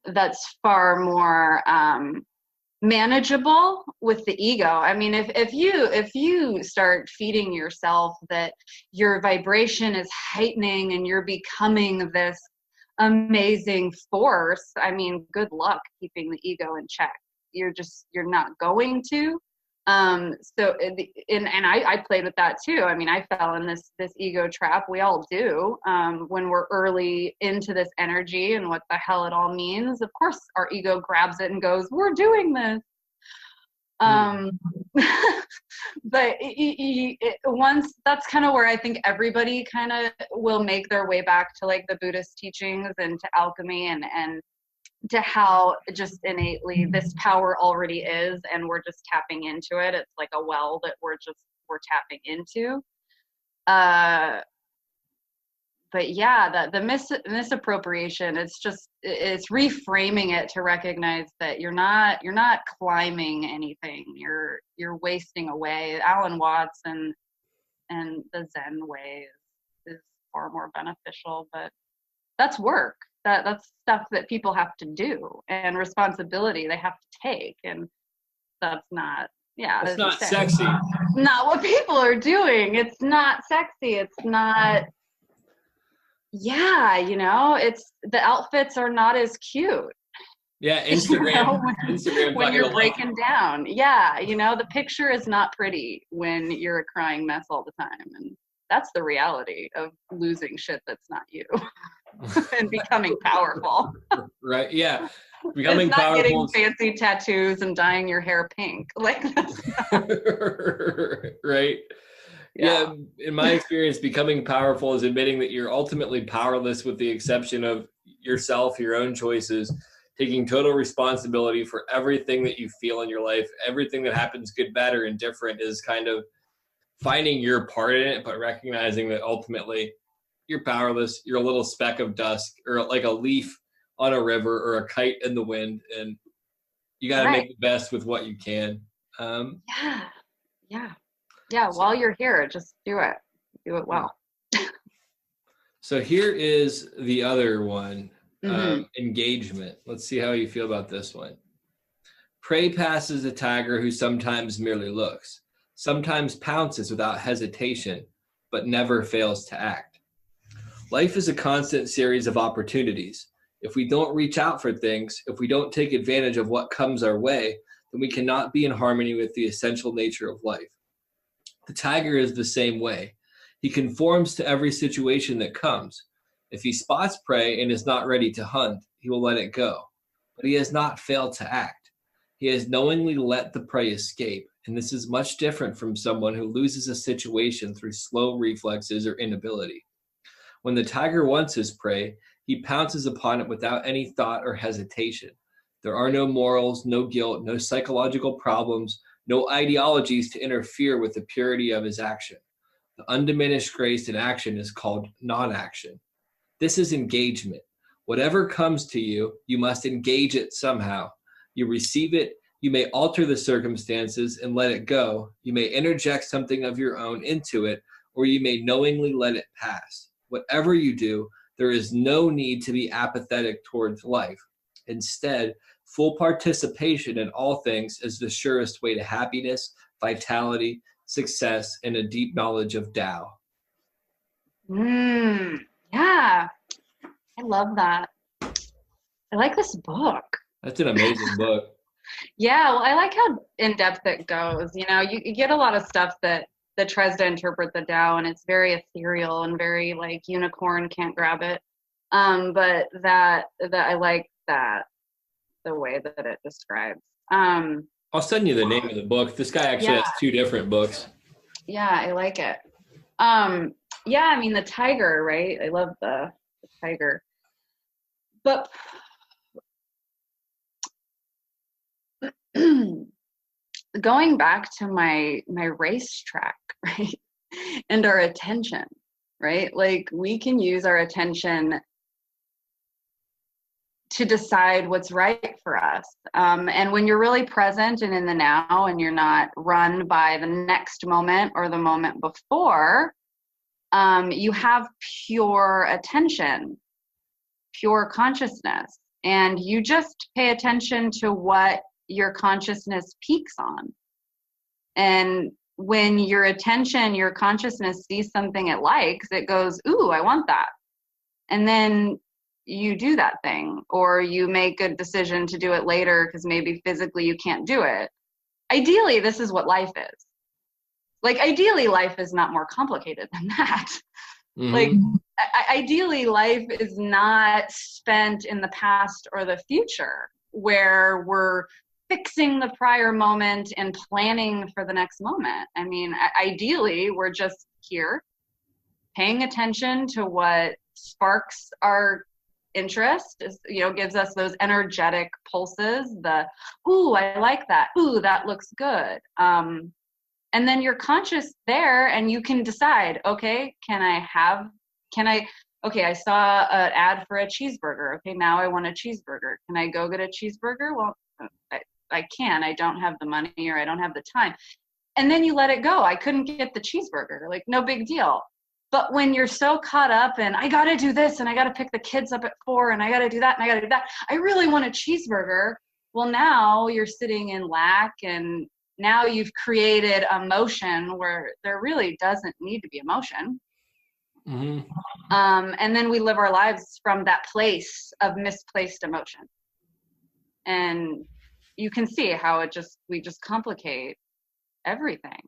that's far more manageable with the ego. I mean, if you start feeding yourself that your vibration is heightening and you're becoming this amazing force, I mean, good luck keeping the ego in check. You're not going to. So I played with that too. I mean, I fell in this ego trap. We all do. When we're early into this energy and what the hell it all means, of course our ego grabs it and goes, we're doing this. But once, that's kind of where I think everybody kind of will make their way back to like the Buddhist teachings and to alchemy and to how just innately this power already is, and we're just tapping into it. It's like a well that we're tapping into. But yeah, the misappropriation, it's reframing it to recognize that you're not climbing anything. You're wasting away. Alan Watts and the Zen way is far more beneficial, but that's work. That's stuff that people have to do, and responsibility they have to take, and that's not, it's not sexy. Not what people are doing. It's not sexy. It's not, it's, the outfits are not as cute. Yeah, Instagram when you're breaking down. Yeah, the picture is not pretty when you're a crying mess all the time, and that's the reality of losing shit that's not you. And becoming powerful. Right, yeah. Becoming it's not powerful. Getting fancy tattoos and dyeing your hair pink. Like that's not... Right. Yeah, in my experience, becoming powerful is admitting that you're ultimately powerless with the exception of yourself, your own choices, taking total responsibility for everything that you feel in your life. Everything that happens, good, bad, or indifferent, is kind of finding your part in it, but recognizing that ultimately you're powerless. You're a little speck of dust, or like a leaf on a river, or a kite in the wind, and you got to make the best with what you can. Yeah. While you're here, just do it well. So here is the other one, Mm-hmm. engagement. Let's see how you feel about this one. Prey passes a tiger who sometimes merely looks, sometimes pounces without hesitation, but never fails to act. Life is a constant series of opportunities. If we don't reach out for things, if we don't take advantage of what comes our way, then we cannot be in harmony with the essential nature of life. The tiger is the same way. He conforms to every situation that comes. If he spots prey and is not ready to hunt, he will let it go. But he has not failed to act. He has knowingly let the prey escape, and this is much different from someone who loses a situation through slow reflexes or inability. When the tiger wants his prey, he pounces upon it without any thought or hesitation. There are no morals, no guilt, no psychological problems, no ideologies to interfere with the purity of his action. The undiminished grace in action is called non-action. This is engagement. Whatever comes to you, you must engage it somehow. You receive it, you may alter the circumstances and let it go. You may interject something of your own into it, or you may knowingly let it pass. Whatever you do, there is no need to be apathetic towards life. Instead, full participation in all things is the surest way to happiness, vitality, success, and a deep knowledge of Tao. Yeah, I love that. I like this book. That's an amazing book. Yeah, well, I like how in-depth it goes. You know, you get a lot of stuff that tries to interpret the Tao, and it's very ethereal and very like unicorn can't grab it. But that I like that the way that it describes. I'll send you the name of the book. This guy actually has 2 different books. Yeah, I like it. Yeah, I mean the tiger, right? I love the tiger. But going back to my racetrack, right? And our attention, right? Like we can use our attention to decide what's right for us. And when you're really present and in the now and you're not run by the next moment or the moment before, you have pure attention, pure consciousness, and you just pay attention to what your consciousness peaks on. And when your attention, your consciousness sees something it likes, it goes, ooh, I want that. And then you do that thing, or you make a decision to do it later because maybe physically you can't do it. Ideally, this is what life is. Like, ideally, life is not more complicated than that. Mm-hmm. Like, ideally, life is not spent in the past or the future where we're fixing the prior moment and planning for the next moment. I mean, ideally, we're just here paying attention to what sparks our interest, is, you know, gives us those energetic pulses, the, ooh, I like that. Ooh, that looks good. And then you're conscious there and you can decide, okay, okay, I saw an ad for a cheeseburger. Okay, now I want a cheeseburger. Can I go get a cheeseburger? Well, I can. I don't have the money or I don't have the time. And then you let it go. I couldn't get the cheeseburger. Like, no big deal. But when you're so caught up and I got to do this and I got to pick the kids up at 4 and I got to do that and I got to do that, I really want a cheeseburger. Well, now you're sitting in lack, and now you've created emotion where there really doesn't need to be emotion. Mm-hmm. And then we live our lives from that place of misplaced emotion. And you can see how we just complicate everything.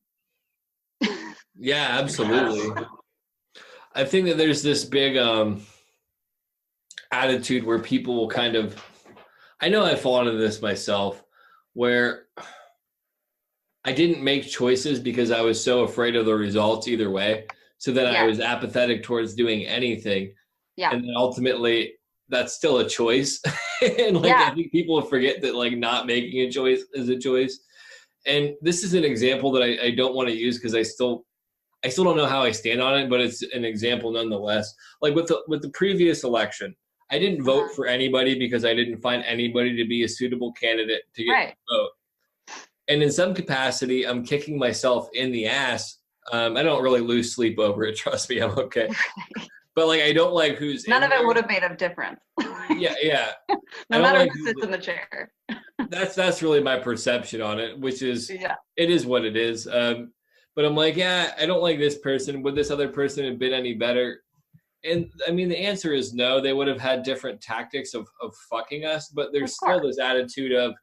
Yeah, absolutely. I think that there's this big attitude where people will kind of, I know I fall into this myself, where I didn't make choices because I was so afraid of the results either way. So then I was apathetic towards doing anything. Yeah. And then ultimately that's still a choice. And I think people forget that not making a choice is a choice. And this is an example that I don't want to use because I still don't know how I stand on it, but it's an example nonetheless. Like with the previous election, I didn't vote for anybody because I didn't find anybody to be a suitable candidate to get the vote. And in some capacity, I'm kicking myself in the ass. I don't really lose sleep over it. Trust me, I'm okay. but like I don't like who's None in of it there. would have made a difference. Yeah. No matter who sits in the chair. That's really my perception on it, which is it is what it is. But I'm like, yeah, I don't like this person. Would this other person have been any better? And I mean, the answer is no. They would have had different tactics of fucking us, but there's still this attitude of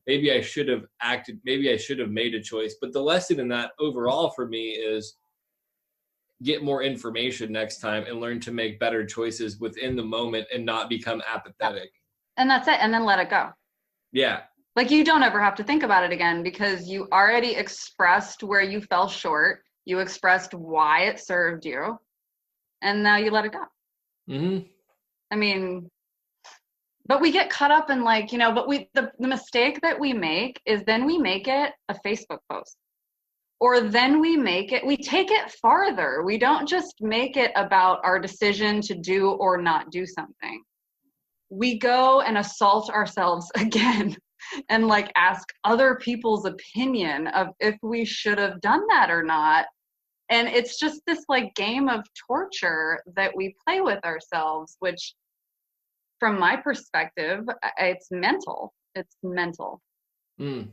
maybe I should have acted, maybe I should have made a choice. But the lesson in that overall for me is get more information next time and learn to make better choices within the moment and not become apathetic. And that's it. And then let it go. Yeah. Like you don't ever have to think about it again because you already expressed where you fell short. You expressed why it served you. And now you let it go. Mm-hmm. I mean, but we get caught up in like, you know, but the mistake that we make is then we make it a Facebook post. Or then we take it farther. We don't just make it about our decision to do or not do something. We go and assault ourselves again and like ask other people's opinion of if we should have done that or not. And it's just this like game of torture that we play with ourselves, which from my perspective, it's mental. It's mental. Mm.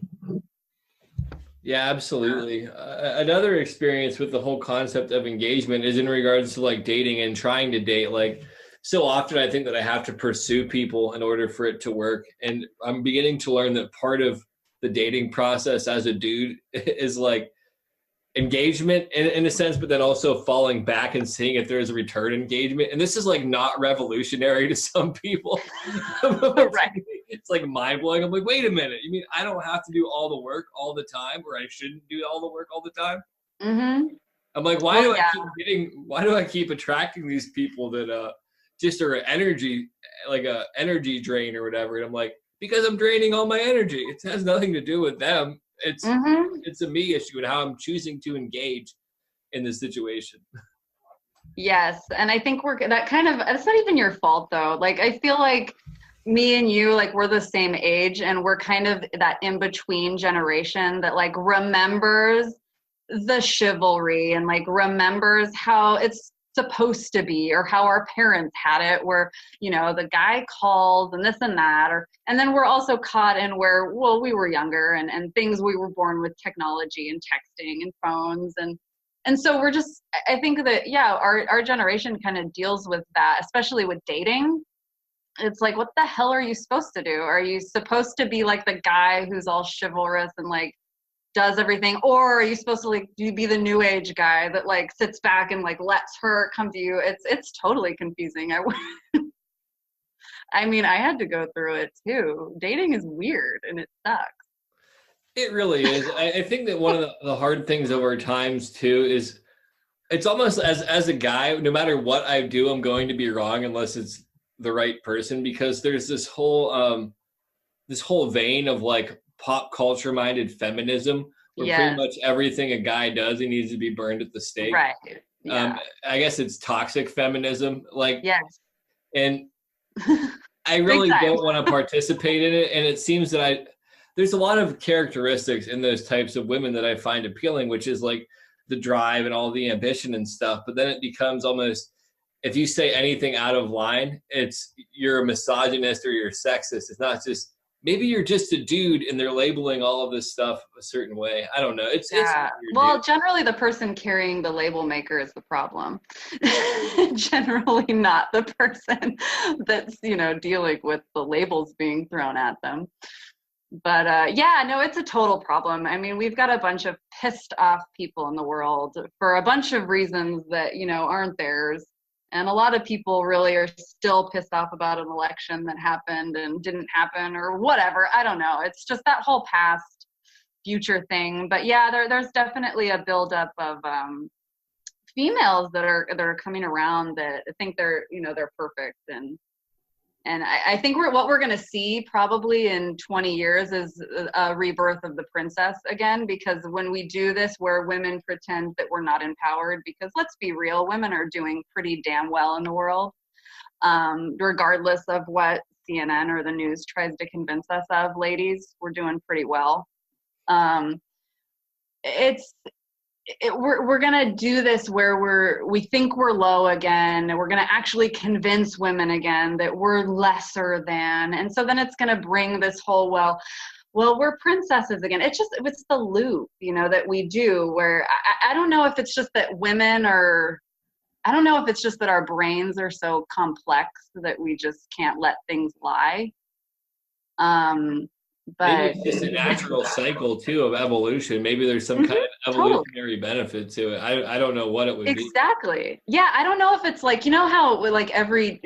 Yeah, absolutely. Another experience with the whole concept of engagement is in regards to like dating and trying to date. Like so often I think that I have to pursue people in order for it to work. And I'm beginning to learn that part of the dating process as a dude is like engagement in a sense, but then also falling back and seeing if there's a return engagement. And this is like not revolutionary to some people. Right. It's like mind blowing. I'm like, wait a minute. You mean I don't have to do all the work all the time, or I shouldn't do all the work all the time? Mm-hmm. I'm like, why do I keep attracting these people that just are energy, like a energy drain or whatever? And I'm like, because I'm draining all my energy. It has nothing to do with them. It's a me issue and how I'm choosing to engage in this situation. Yes. And I think it's not even your fault though. Like, I feel like me and you, like we're the same age and we're kind of that in-between generation that like remembers the chivalry and like remembers how it's supposed to be or how our parents had it where, you know, the guy calls and this and that, and then we're also caught in where, well, we were younger and things, we were born with technology and texting and phones and so we're just, I think that, yeah, our generation kind of deals with that, especially with dating. It's like, what the hell are you supposed to do? Are you supposed to be like the guy who's all chivalrous and like does everything, or are you supposed to like be the new age guy that like sits back and like lets her come to you? It's totally confusing. I mean, I had to go through it too. Dating is weird and it sucks. It really is. I think that one of the hard things over times too is it's almost as a guy, no matter what I do, I'm going to be wrong unless it's the right person, because there's this whole vein of like pop culture minded feminism where pretty much everything a guy does, he needs to be burned at the stake. Right. Yeah. I guess it's toxic feminism. Like, yes. And I really don't want to participate in it. And it seems that there's a lot of characteristics in those types of women that I find appealing, which is like the drive and all the ambition and stuff. But then it becomes almost, if you say anything out of line, you're a misogynist or you're sexist. It's not just, maybe you're just a dude and they're labeling all of this stuff a certain way. I don't know. It's weird, well, generally the person carrying the label maker is the problem. Generally not the person that's, you know, dealing with the labels being thrown at them. But yeah, no, it's a total problem. I mean, we've got a bunch of pissed off people in the world for a bunch of reasons that, you know, aren't theirs. And a lot of people really are still pissed off about an election that happened and didn't happen or whatever. I don't know. It's just that whole past future thing. But yeah, there's definitely a buildup of females that are coming around that think they're perfect. And I think what we're going to see probably in 20 years is a rebirth of the princess again, because when we do this where women pretend that we're not empowered, because let's be real, women are doing pretty damn well in the world, regardless of what CNN or the news tries to convince us of. Ladies, we're doing pretty well. we're gonna do this where we think we're low again, and we're gonna actually convince women again that we're lesser than, and so then it's gonna bring this whole we're princesses again. It's the loop, that we do where I don't know if it's just that I don't know if it's just that our brains are so complex that we just can't let things lie. But maybe it's just a natural cycle too of evolution. Maybe there's some kind of evolutionary benefit to it. I don't know what it would be. Exactly. Yeah, I don't know if it's like, how like every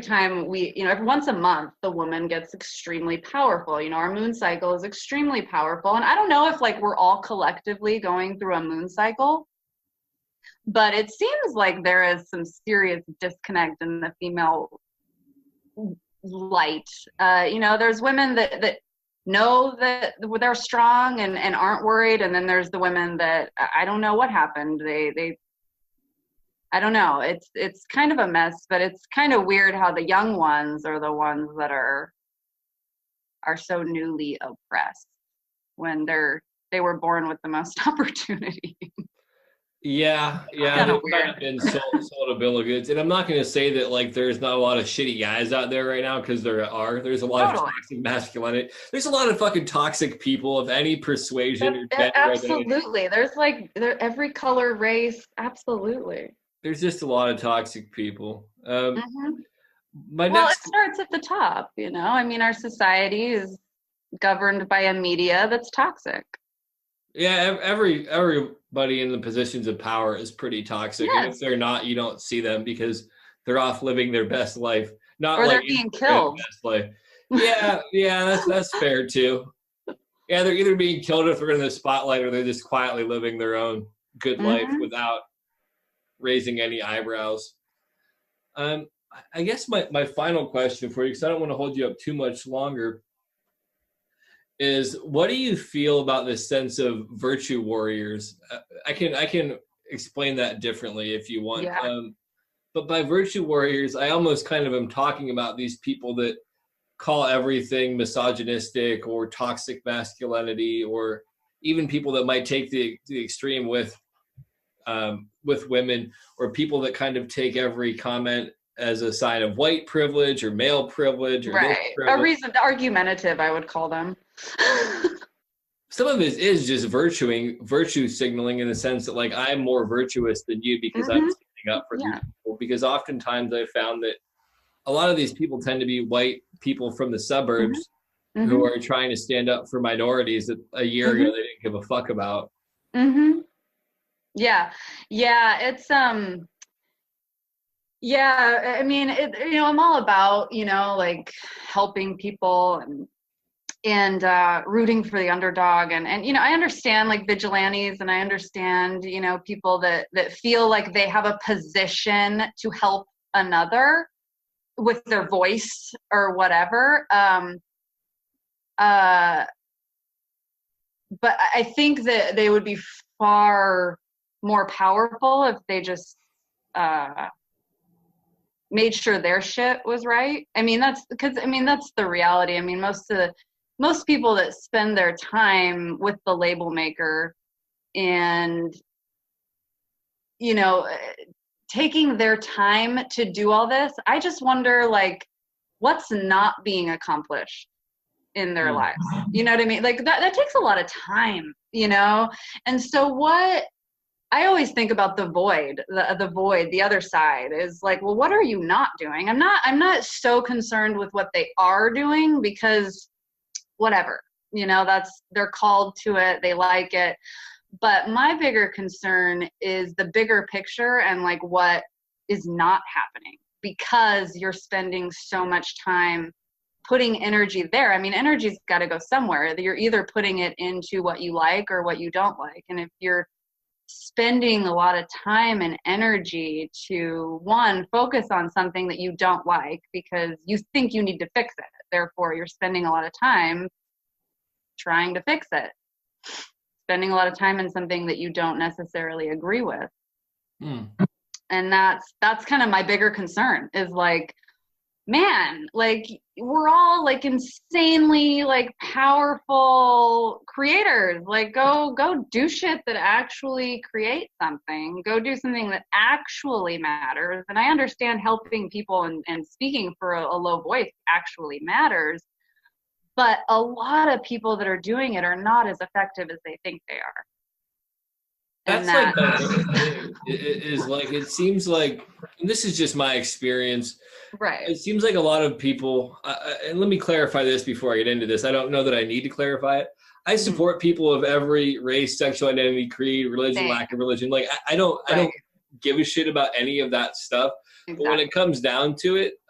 time every once a month the woman gets extremely powerful. Our moon cycle is extremely powerful, and I don't know if like we're all collectively going through a moon cycle, but it seems like there is some serious disconnect in the female light. There's women that know that they're strong and aren't worried, and then there's the women that I don't know what happened. I don't know. It's kind of a mess, but it's kind of weird how the young ones are the ones that are so newly oppressed when they were born with the most opportunity. Yeah, they've kind of been sold a bill of goods. And I'm not going to say that like there's not a lot of shitty guys out there right now, because there are. There's a lot of toxic masculinity. There's a lot of fucking toxic people of any persuasion or gender absolutely identity. There's every color, race. Absolutely. There's just a lot of toxic people. It starts at the top. Our society is governed by a media that's toxic. Yeah, everybody in the positions of power is pretty toxic. Yes. And if they're not, you don't see them because they're off living their best life. Not or like they're being killed. Best life. Yeah, that's fair too. Yeah, they're either being killed if they're in the spotlight, or they're just quietly living their own good life without raising any eyebrows. I guess my final question for you, because I don't want to hold you up too much longer, is what do you feel about this sense of virtue warriors? I can explain that differently if you want. Yeah. But by virtue warriors, I almost kind of am talking about these people that call everything misogynistic or toxic masculinity, or even people that might take the extreme with women, or people that kind of take every comment as a sign of white privilege or male privilege, or right. A reason argumentative, I would call them. Some of it is just virtue signaling, in the sense that like I'm more virtuous than you because I'm standing up for these people. Because oftentimes I've found that a lot of these people tend to be white people from the suburbs who are trying to stand up for minorities that a year ago they didn't give a fuck about. Yeah, it's yeah, I mean, I'm all about, like helping people and rooting for the underdog. And I understand like vigilantes, and I understand, people that feel like they have a position to help another with their voice or whatever. But I think that they would be far more powerful if they just made sure their shit was right. That's the reality. Most people that spend their time with the label maker and, taking their time to do all this, I just wonder, like, what's not being accomplished in their lives? You know what I mean? Like, that takes a lot of time, And so what I always think about the void, the other side is like, well, what are you not doing? I'm not so concerned with what they are doing, because whatever, they're called to it, they like it. But my bigger concern is the bigger picture and like what is not happening, because you're spending so much time putting energy there. Energy's got to go somewhere. You're either putting it into what you like or what you don't like. And if you're spending a lot of time and energy to, one, focus on something that you don't like because you think you need to fix it, therefore you're spending a lot of time trying to fix it, spending a lot of time in something that you don't necessarily agree with. And that's kind of my bigger concern, is like, man, like we're all like insanely like powerful creators. Like go do shit that actually creates something. Go do something that actually matters. And I understand helping people and speaking for a low voice actually matters. But a lot of people that are doing it are not as effective as they think they are. That's like the thing. It is like, it seems like, and this is just my experience. Right. It seems like a lot of people, and let me clarify this before I get into this. I don't know that I need to clarify it. I support people of every race, sexual identity, creed, religion, lack of religion. Like I don't give a shit about any of that stuff. Exactly. But when it comes down to it,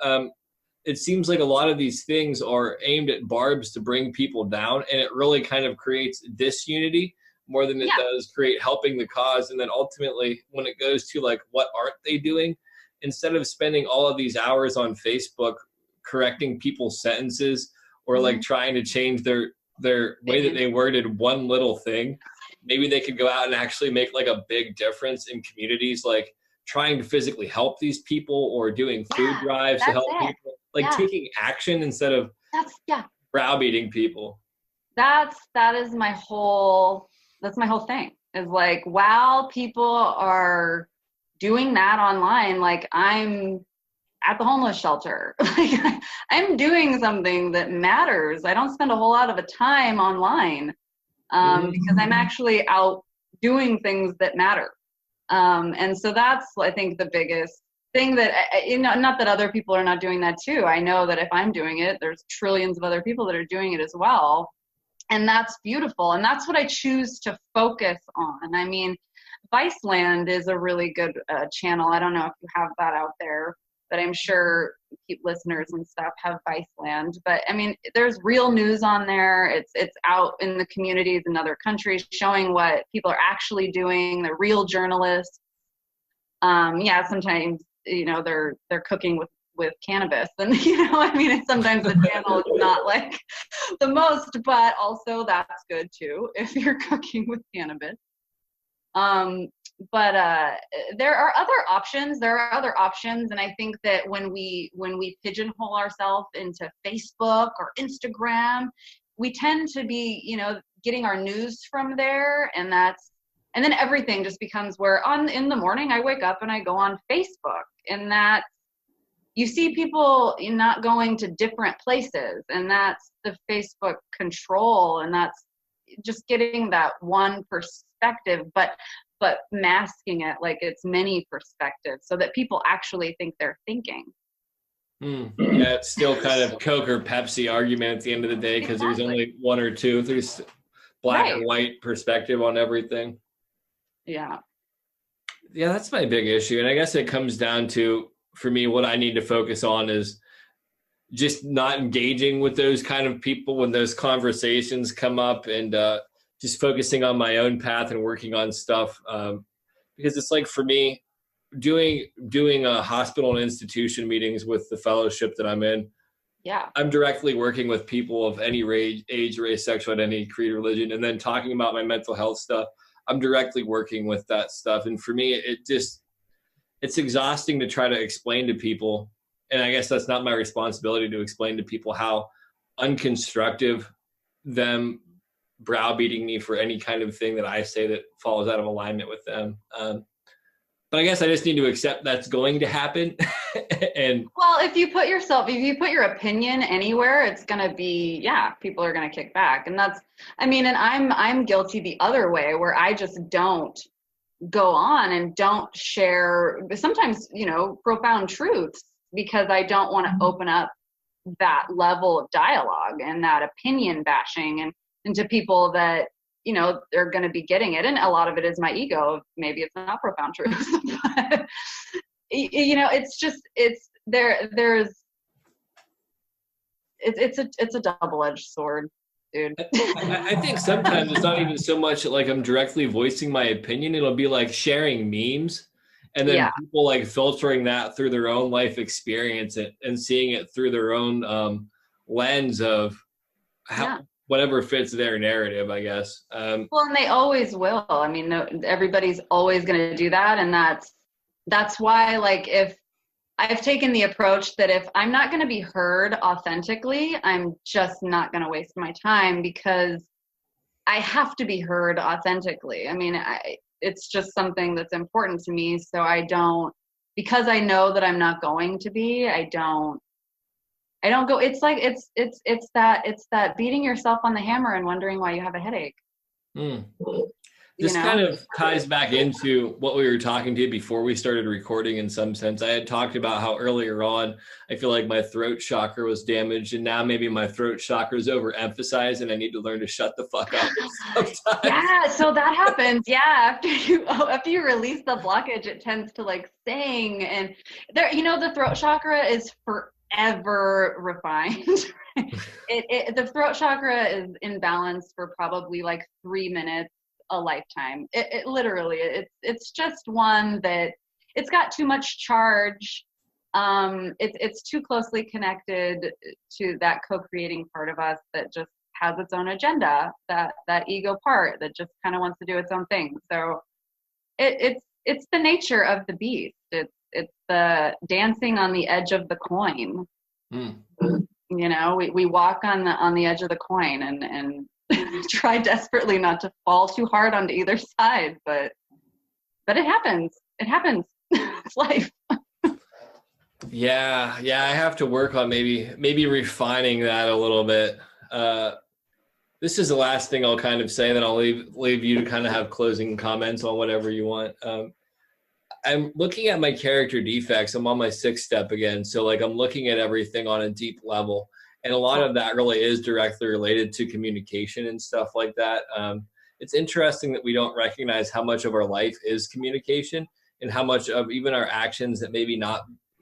it seems like a lot of these things are aimed at barbs to bring people down, and it really kind of creates disunity more than it does create helping the cause. And then ultimately, when it goes to like, what aren't they doing? Instead of spending all of these hours on Facebook correcting people's sentences or like trying to change their way that they worded one little thing, maybe they could go out and actually make like a big difference in communities, like trying to physically help these people or doing food drives to help people, like taking action instead of browbeating people. That is my whole thing, is like, while people are doing that online, like I'm at the homeless shelter, like I'm doing something that matters. I don't spend a whole lot of time online because I'm actually out doing things that matter. And so that's, I think, the biggest thing that, not that other people are not doing that too. I know that if I'm doing it, there's trillions of other people that are doing it as well. And that's beautiful. And that's what I choose to focus on. I mean, Viceland is a really good channel. I don't know if you have that out there, but I'm sure listeners and stuff have Viceland. But I mean, there's real news on there. It's out in the communities in other countries showing what people are actually doing. They're real journalists. Sometimes, they're cooking with cannabis, and I mean, sometimes the channel is not like the most, but also that's good too if you're cooking with cannabis. But there are other options. And I think that when we pigeonhole ourselves into Facebook or Instagram, we tend to be, getting our news from there, and then everything just becomes where in the morning I wake up and I go on Facebook, and that you see people not going to different places, and that's the Facebook control, and that's just getting that one perspective, but masking it like it's many perspectives so that people actually think they're thinking. Yeah, it's still kind of Coke or Pepsi argument at the end of the day, because there's only one or two. There's black and white perspective on everything. Yeah, that's my big issue. And I guess it comes down to, for me, what I need to focus on is just not engaging with those kind of people when those conversations come up, and just focusing on my own path and working on stuff. Because it's like, for me, doing hospital and institution meetings with the fellowship that I'm in, I'm directly working with people of any age, race, sexual identity, creed, religion, and then talking about my mental health stuff. I'm directly working with that stuff. And for me, it's exhausting to try to explain to people, and I guess that's not my responsibility to explain to people how unconstructive them browbeating me for any kind of thing that I say that falls out of alignment with them. But I guess I just need to accept that's going to happen. And well, if you put your opinion anywhere, it's going to be, people are going to kick back. And and I'm guilty the other way, where I just don't go on and don't share sometimes, profound truths, because I don't want to open up that level of dialogue and that opinion bashing and to people that, they're going to be getting it. And a lot of it is my ego. Maybe it's not profound truth, but it's a double-edged sword, dude. I think sometimes it's not even so much like I'm directly voicing my opinion. It'll be like sharing memes, and then people like filtering that through their own life experience and seeing it through their own lens of how whatever fits their narrative, I guess. Well, and they always will. I mean, everybody's always going to do that, and that's why, like, if I've taken the approach that if I'm not going to be heard authentically, I'm just not going to waste my time, because I have to be heard authentically. I mean, it's just something that's important to me. So I don't, because I know that I'm not going to be, I don't go. It's like, it's that beating yourself on the hammer and wondering why you have a headache. Mm. This kind of ties back into what we were talking to before we started recording in some sense. I had talked about how earlier on, I feel like my throat chakra was damaged, and now maybe my throat chakra is overemphasized and I need to learn to shut the fuck up sometimes. Yeah, so that happens. Yeah, after you release the blockage, it tends to like sing, and there, the throat chakra is forever refined. The throat chakra is in balance for probably like 3 minutes a lifetime. It literally, it's just one that it's got too much charge. It's too closely connected to that co-creating part of us that just has its own agenda, that ego part that just kind of wants to do its own thing. So it's the nature of the beast. It's the dancing on the edge of the coin. We walk on the edge of the coin and try desperately not to fall too hard onto either side, but it happens. It's life. Yeah, I have to work on maybe refining that a little bit. This is the last thing I'll kind of say, then I'll leave you to kind of have closing comments on whatever you want. I'm looking at my character defects. I'm on my 6th step again. So like I'm looking at everything on a deep level. And a lot of that really is directly related to communication and stuff like that. It's interesting that we don't recognize how much of our life is communication, and how much of even our actions that maybe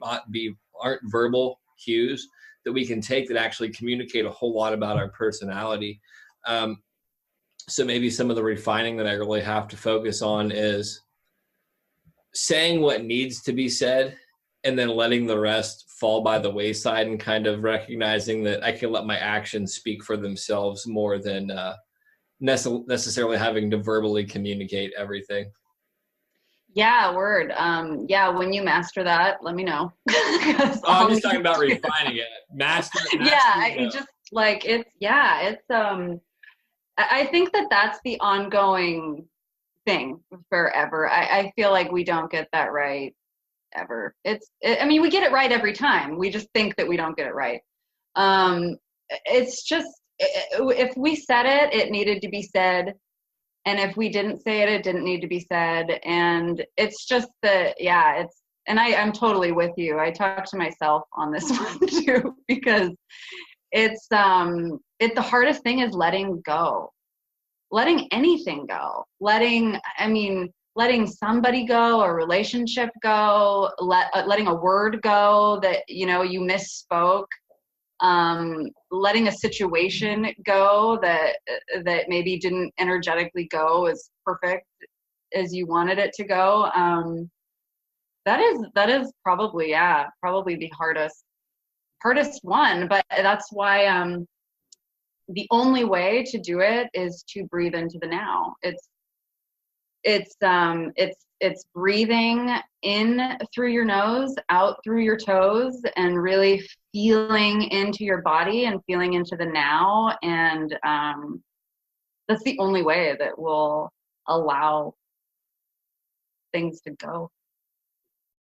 aren't verbal cues that we can take that actually communicate a whole lot about our personality. So maybe some of the refining that I really have to focus on is saying what needs to be said, and then letting the rest fall by the wayside, and kind of recognizing that I can let my actions speak for themselves more than necessarily having to verbally communicate everything. Yeah, word. Yeah, when you master that, let me know. I'm just talking about refining it. Master yeah, I think that's the ongoing thing forever. I feel like we don't get that right ever. We get it right every time. We just think that we don't get it right. It's just, if we said it, it needed to be said. And if we didn't say it, it didn't need to be said. And it's just I'm totally with you. I talk to myself on this one too, because it's the hardest thing is letting go, letting anything go, letting somebody go, a relationship go, letting a word go that, you misspoke, letting a situation go that maybe didn't energetically go as perfect as you wanted it to go. That is probably the hardest one, but that's why, the only way to do it is to breathe into the now. It's breathing in through your nose, out through your toes, and really feeling into your body and feeling into the now. And that's the only way that will allow things to go.